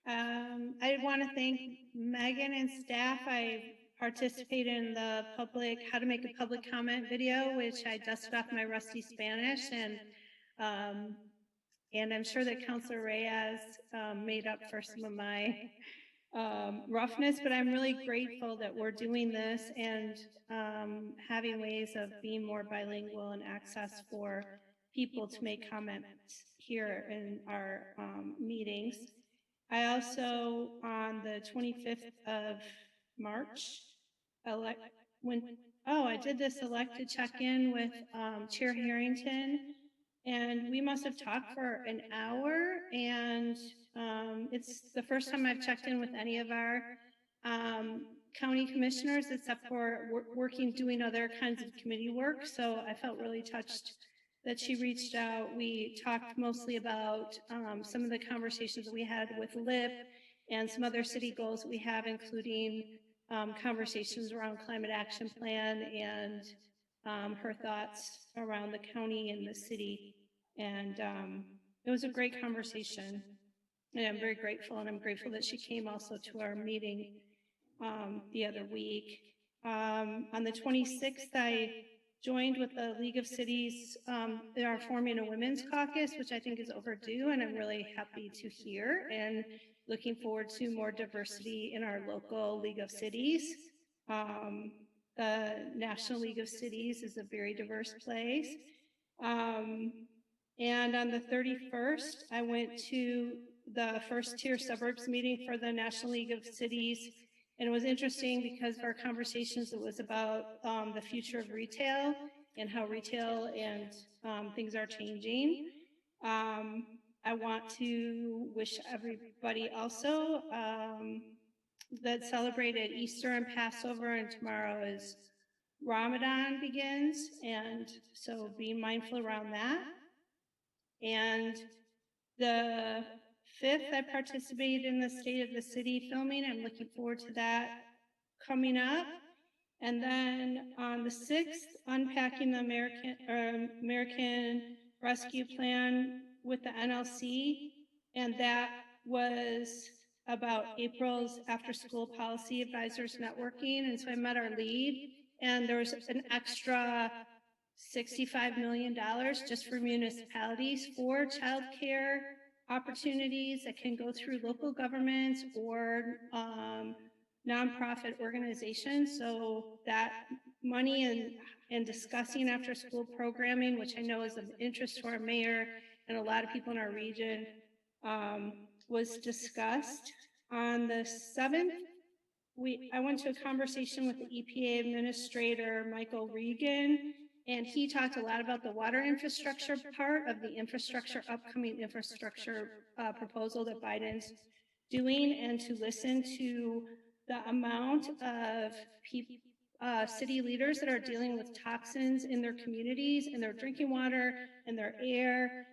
I want to thank Megan and staff. I participated in the how to make a public comment video, which I dusted off my rusty Spanish, and I'm sure that Councilor Reyes made up for some of my roughness, but I'm really grateful that we're doing this and having ways of being more bilingual and access for people to make comments here in our meetings. I also, on the 25th of March, I did this elected check-in with Chair Harrington, and we must have talked for an hour, and it's the first time I've checked in with any of our county commissioners, except for doing other kinds of committee work. So I felt really touched that she reached out. We talked mostly about some of the conversations that we had with LIP and some other city goals we have, including conversations around climate action plan and her thoughts around the county and the city. And it was a great conversation. And I'm very grateful, and I'm grateful that she came also to our meeting the other week. On the 26th, I joined with the League of Cities. They are forming a women's caucus, which I think is overdue, and I'm really happy to hear, and looking forward to more diversity in our local League of Cities. The National League of Cities is a very diverse place. And on the 31st, I went to the first tier suburbs meeting for the National League of Cities. And it was interesting because of our conversations, it was about the future of retail and how retail and things are changing. I want to wish everybody also that celebrated Easter and Passover, and tomorrow is Ramadan begins. And so be mindful around that. And the 5th, I participated in the State of the City filming. I'm looking forward to that coming up. And then on the 6th, unpacking the American Rescue Plan with the NLC. And that was about April's after-school policy advisors networking. And so I met our lead, and there's an extra $65 million just for municipalities for childcare opportunities that can go through local governments or nonprofit organizations. So that money and discussing after school programming, which I know is of interest to our mayor and a lot of people in our region, was discussed. On the 7th, I went to a conversation with the EPA Administrator, Michael Regan, and he talked a lot about the water infrastructure part of the upcoming infrastructure proposal that Biden's doing, and to listen to the amount of city leaders that are dealing with toxins in their communities, in their drinking water, in their air.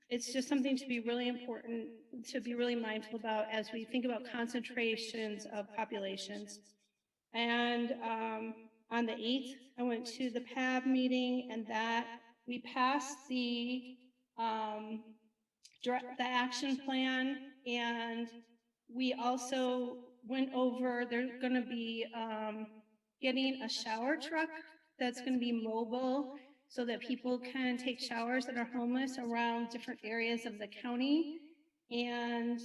It's just something to be really important, to be really mindful about as we think about concentrations of populations. And on the 8th, I went to the PAB meeting, and that we passed the action plan, and we also went over, they're going to be getting a shower truck that's going to be mobile so that people can take showers that are homeless around different areas of the county. And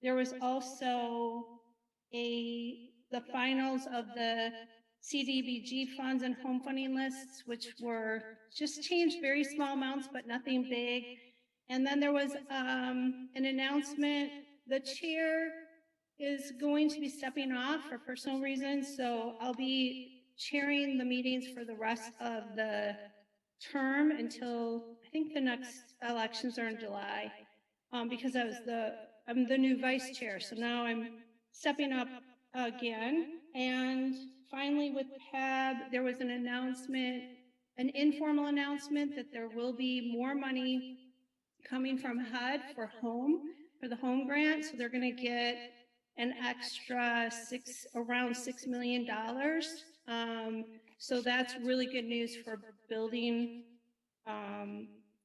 there was also the finals of the CDBG funds and home funding lists, which were just changed very small amounts, but nothing big. And then there was an announcement. The chair is going to be stepping off for personal reasons, so I'll be chairing the meetings for the rest of the term until I think the next elections are in July, because I'm the new vice chair, so now I'm stepping up again. And finally, with PAB, there was an announcement, an informal announcement that there will be more money coming from HUD for the home grant. So they're going to get an extra around $6 million. So that's really good news for building,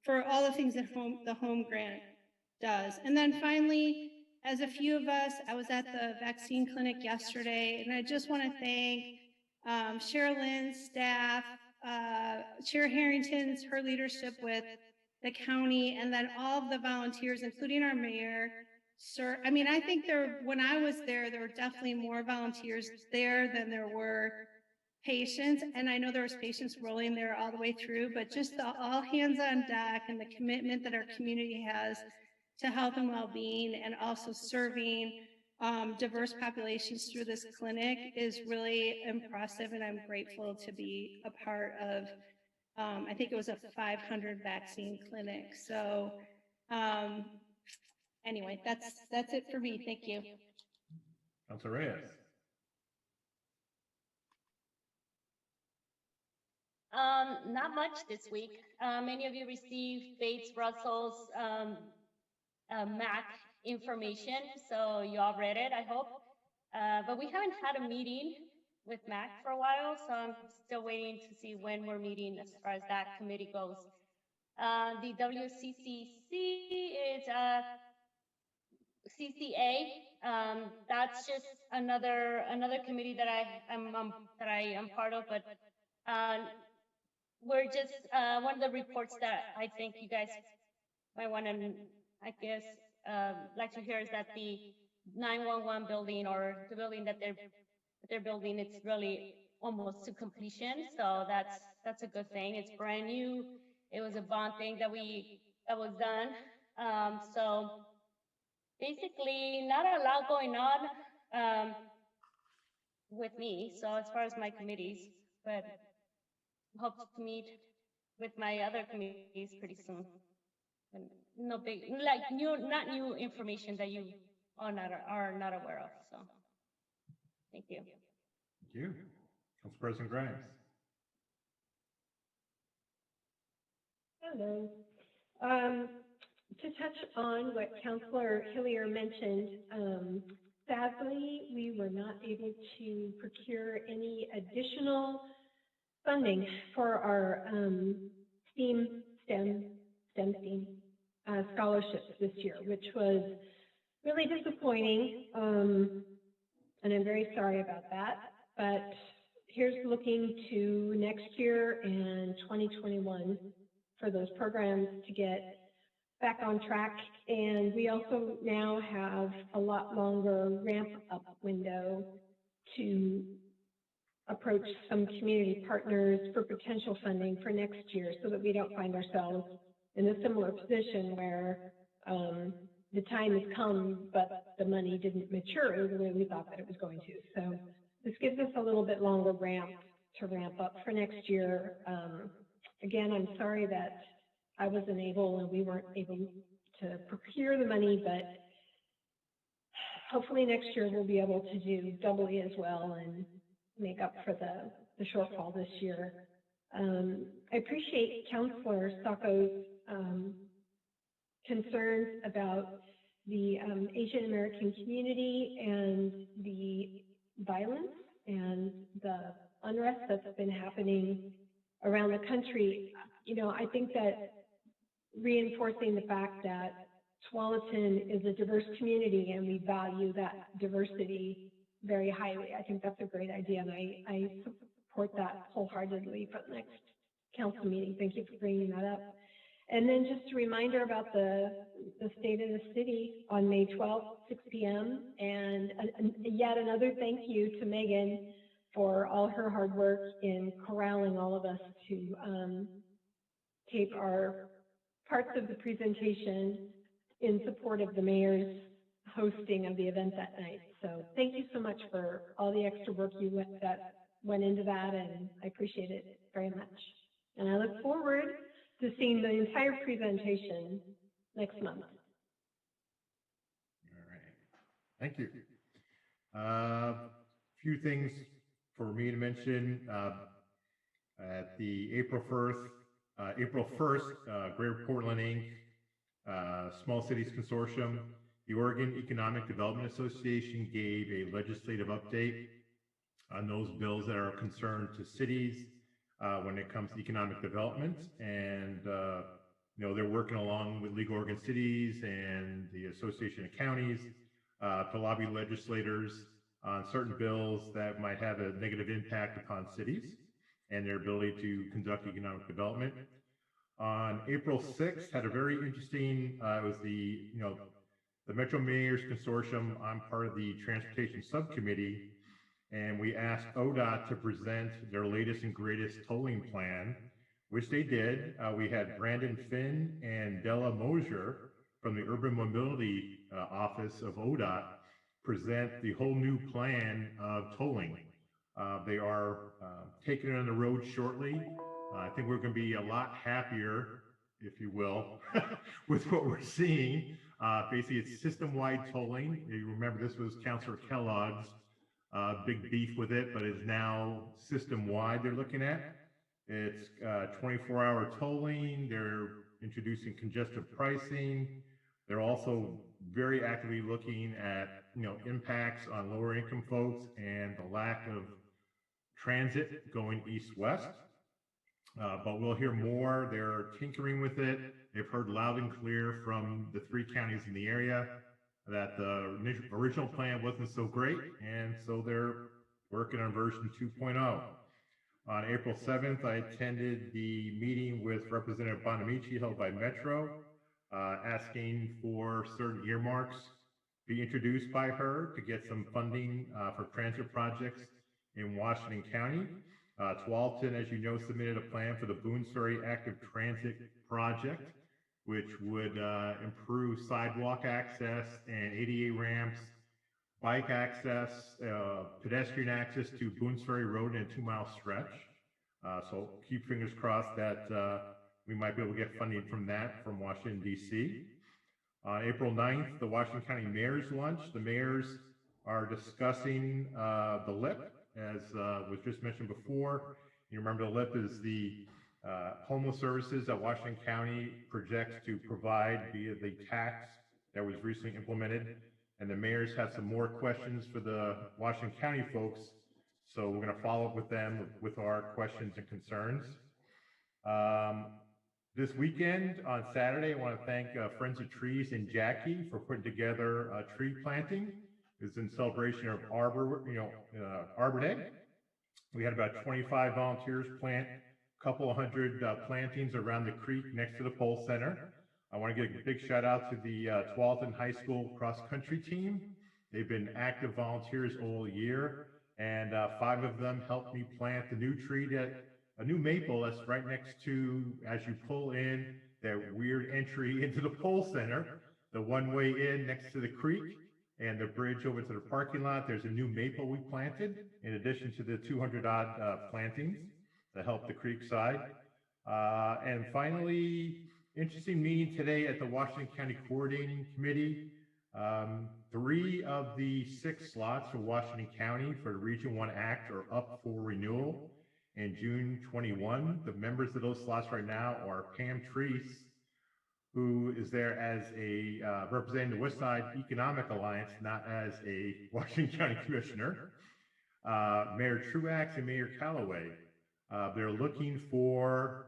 for all the things that the home grant does. And then finally, as a few of us, I was at the vaccine clinic yesterday, and I just want to thank Sherilyn's staff, Chair Harrington's, her leadership with the county, and then all of the volunteers, including our mayor. Sir, I mean, I think when I was there were definitely more volunteers there than there were patients. And I know there was patients rolling there all the way through, but just the all hands on deck and the commitment that our community has to health and well-being, and also serving diverse populations through this clinic is really impressive. And I'm grateful to be a part of, I think it was a 500 vaccine clinic. So anyway, that's it for me. Thank you.
Councilor Reyes.
Not much this week. Many of you received Bates Russell's MAC information, so you all read it, I hope. But we haven't had a meeting with MAC for a while, so I'm still waiting to see when we're meeting as far as that committee goes. The WCCC is CCA. That's just another committee that I am part of, but we're just one of the reports that I think you guys might want to, I guess, like to hear is that the 911 building, or the building that they're building, it's really almost to completion. So that's a good thing. It's brand new. It was a bond thing that was done. So basically, not a lot going on with me. So as far as my committees, but hope to meet with my other committees pretty soon. And no big, like not new information that you are not aware of. So thank you.
Thank you. Council President Grimes.
Hello. To touch on what Councilor Hillier mentioned, sadly, we were not able to procure any additional funding for our STEM scholarships this year, which was really disappointing, and I'm very sorry about that. but here's looking to next year and 2021 for those programs to get back on track. And we also now have a lot longer ramp up window to approach some community partners for potential funding for next year, so that we don't find ourselves in a similar position where the time has come, but the money didn't mature the way we thought that it was going to. So this gives us a little bit longer ramp up for next year. Again, I'm sorry that I wasn't able and we weren't able to procure the money, but hopefully next year we'll be able to do doubly as well and make up for the shortfall this year. I appreciate Councilor Sacco's concerns about the Asian American community and the violence and the unrest that's been happening around the country. You know, I think that reinforcing the fact that Tualatin is a diverse community and we value that diversity very highly. I think that's a great idea, and I support that wholeheartedly for the next council meeting. Thank you for bringing that up. And then just a reminder about the State of the City on May 12th, 6 p.m. And yet another thank you to Megan for all her hard work in corralling all of us to tape our parts of the presentation in support of the mayor's hosting of the event that night. So thank you so much for all the extra work that went into that, and I appreciate it very much. And I look forward to seeing the entire presentation next month.
All right, thank you. Few things for me to mention. At the April 1st, Greater Portland Inc., Small Cities Consortium, the Oregon Economic Development Association gave a legislative update on those bills that are of concern to cities when it comes to economic development. And, you know, they're working along with League of Oregon Cities and the Association of Counties to lobby legislators on certain bills that might have a negative impact upon cities and their ability to conduct economic development. On April 6th, had a very interesting, it was the Metro Mayors Consortium. I'm part of the Transportation Subcommittee, and we asked ODOT to present their latest and greatest tolling plan, which they did. We had Brandon Finn and Della Mosier from the Urban Mobility Office of ODOT present the whole new plan of tolling. They are taking it on the road shortly. I think we're going to be a lot happier, if you will, with what we're seeing. Basically, it's system-wide tolling. You remember this was Councilor Kellogg's big beef with it, but it's now system-wide they're looking at. It's 24-hour tolling. They're introducing congestive pricing. They're also very actively looking at, you know, impacts on lower income folks and the lack of transit going east-west. But we'll hear more. They're tinkering with it. They've heard loud and clear from the 3 counties in the area that the original plan wasn't so great, and so they're working on version 2.0. On April 7th, I attended the meeting with Representative Bonamici held by Metro, asking for certain earmarks be introduced by her to get some funding for transit projects in Washington County. Tualatin, as you know, submitted a plan for the Boonesbury Active Transit Project, which would improve sidewalk access and ADA ramps, bike access, pedestrian access to Boonesbury Road in a 2-mile stretch. So keep fingers crossed that we might be able to get funding from that from Washington, D.C. On April 9th, the Washington County Mayor's Lunch. The mayors are discussing the LIP, as was just mentioned before. You remember the LIP is the homeless services that Washington County projects to provide via the tax that was recently implemented. And the mayors have some more questions for the Washington County folks. So we're going to follow up with them with our questions and concerns. This weekend on Saturday, I want to thank Friends of Trees and Jackie for putting together a tree planting. It's in celebration of Arbor Day. We had about 25 volunteers plant a couple of hundred plantings around the creek next to the pole center. I want to give a big shout out to the Tualatin High School cross country team. They've been active volunteers all year, and 5 of them helped me plant a new tree, a new maple that's right next to, as you pull in, that weird entry into the pole center, the one-way in next to the creek and the bridge over to the parking lot. There's a new maple we planted, in addition to the 200-odd plantings that help the creek side. And finally, interesting meeting today at the Washington County Coordinating Committee. 3 of the 6 slots for Washington County for the Region 1 Act are up for renewal in June 21. The members of those slots right now are Pam Treese, who is there as a representing the West Side Economic Alliance, not as a Washington County Commissioner, Mayor Truax and Mayor Callaway. They're looking for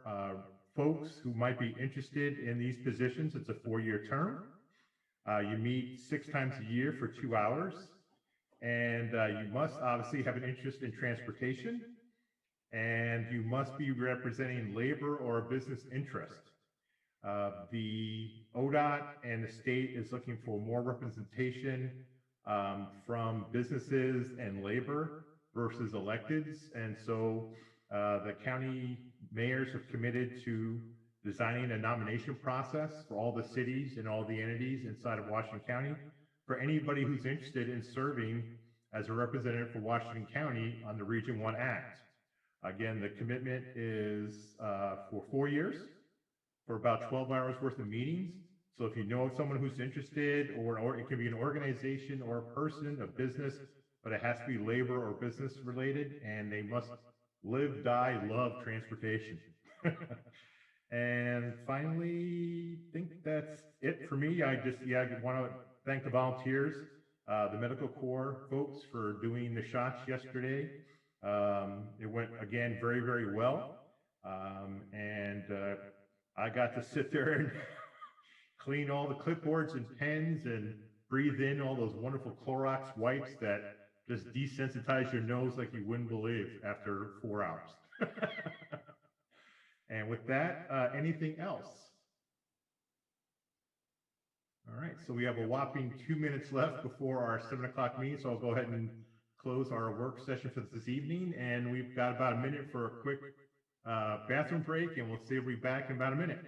folks who might be interested in these positions. It's a 4-year term. You meet 6 times a year for 2 hours, and you must obviously have an interest in transportation, and you must be representing labor or a business interest. The ODOT and the state is looking for more representation from businesses and labor versus electeds, and so the county mayors have committed to designing a nomination process for all the cities and all the entities inside of Washington County for anybody who's interested in serving as a representative for Washington County on the Region 1 Act. Again, the commitment is for 4 years, for about 12 hours worth of meetings. So if you know of someone who's interested, or it can be an organization or a person, a business, but it has to be labor or business related, and they must live, die, love transportation. And finally, I think that's it for me. I want to thank the volunteers, the medical corps folks for doing the shots yesterday. It went, again, very, very well. And I got to sit there and clean all the clipboards and pens and breathe in all those wonderful Clorox wipes that just desensitize your nose like you wouldn't believe after 4 hours. And with that, anything else? All right, so we have a whopping 2 minutes left before our 7 o'clock meeting, so I'll go ahead and close our work session for this evening, and we've got about a minute for a quick bathroom break, and we'll see you back in about a minute.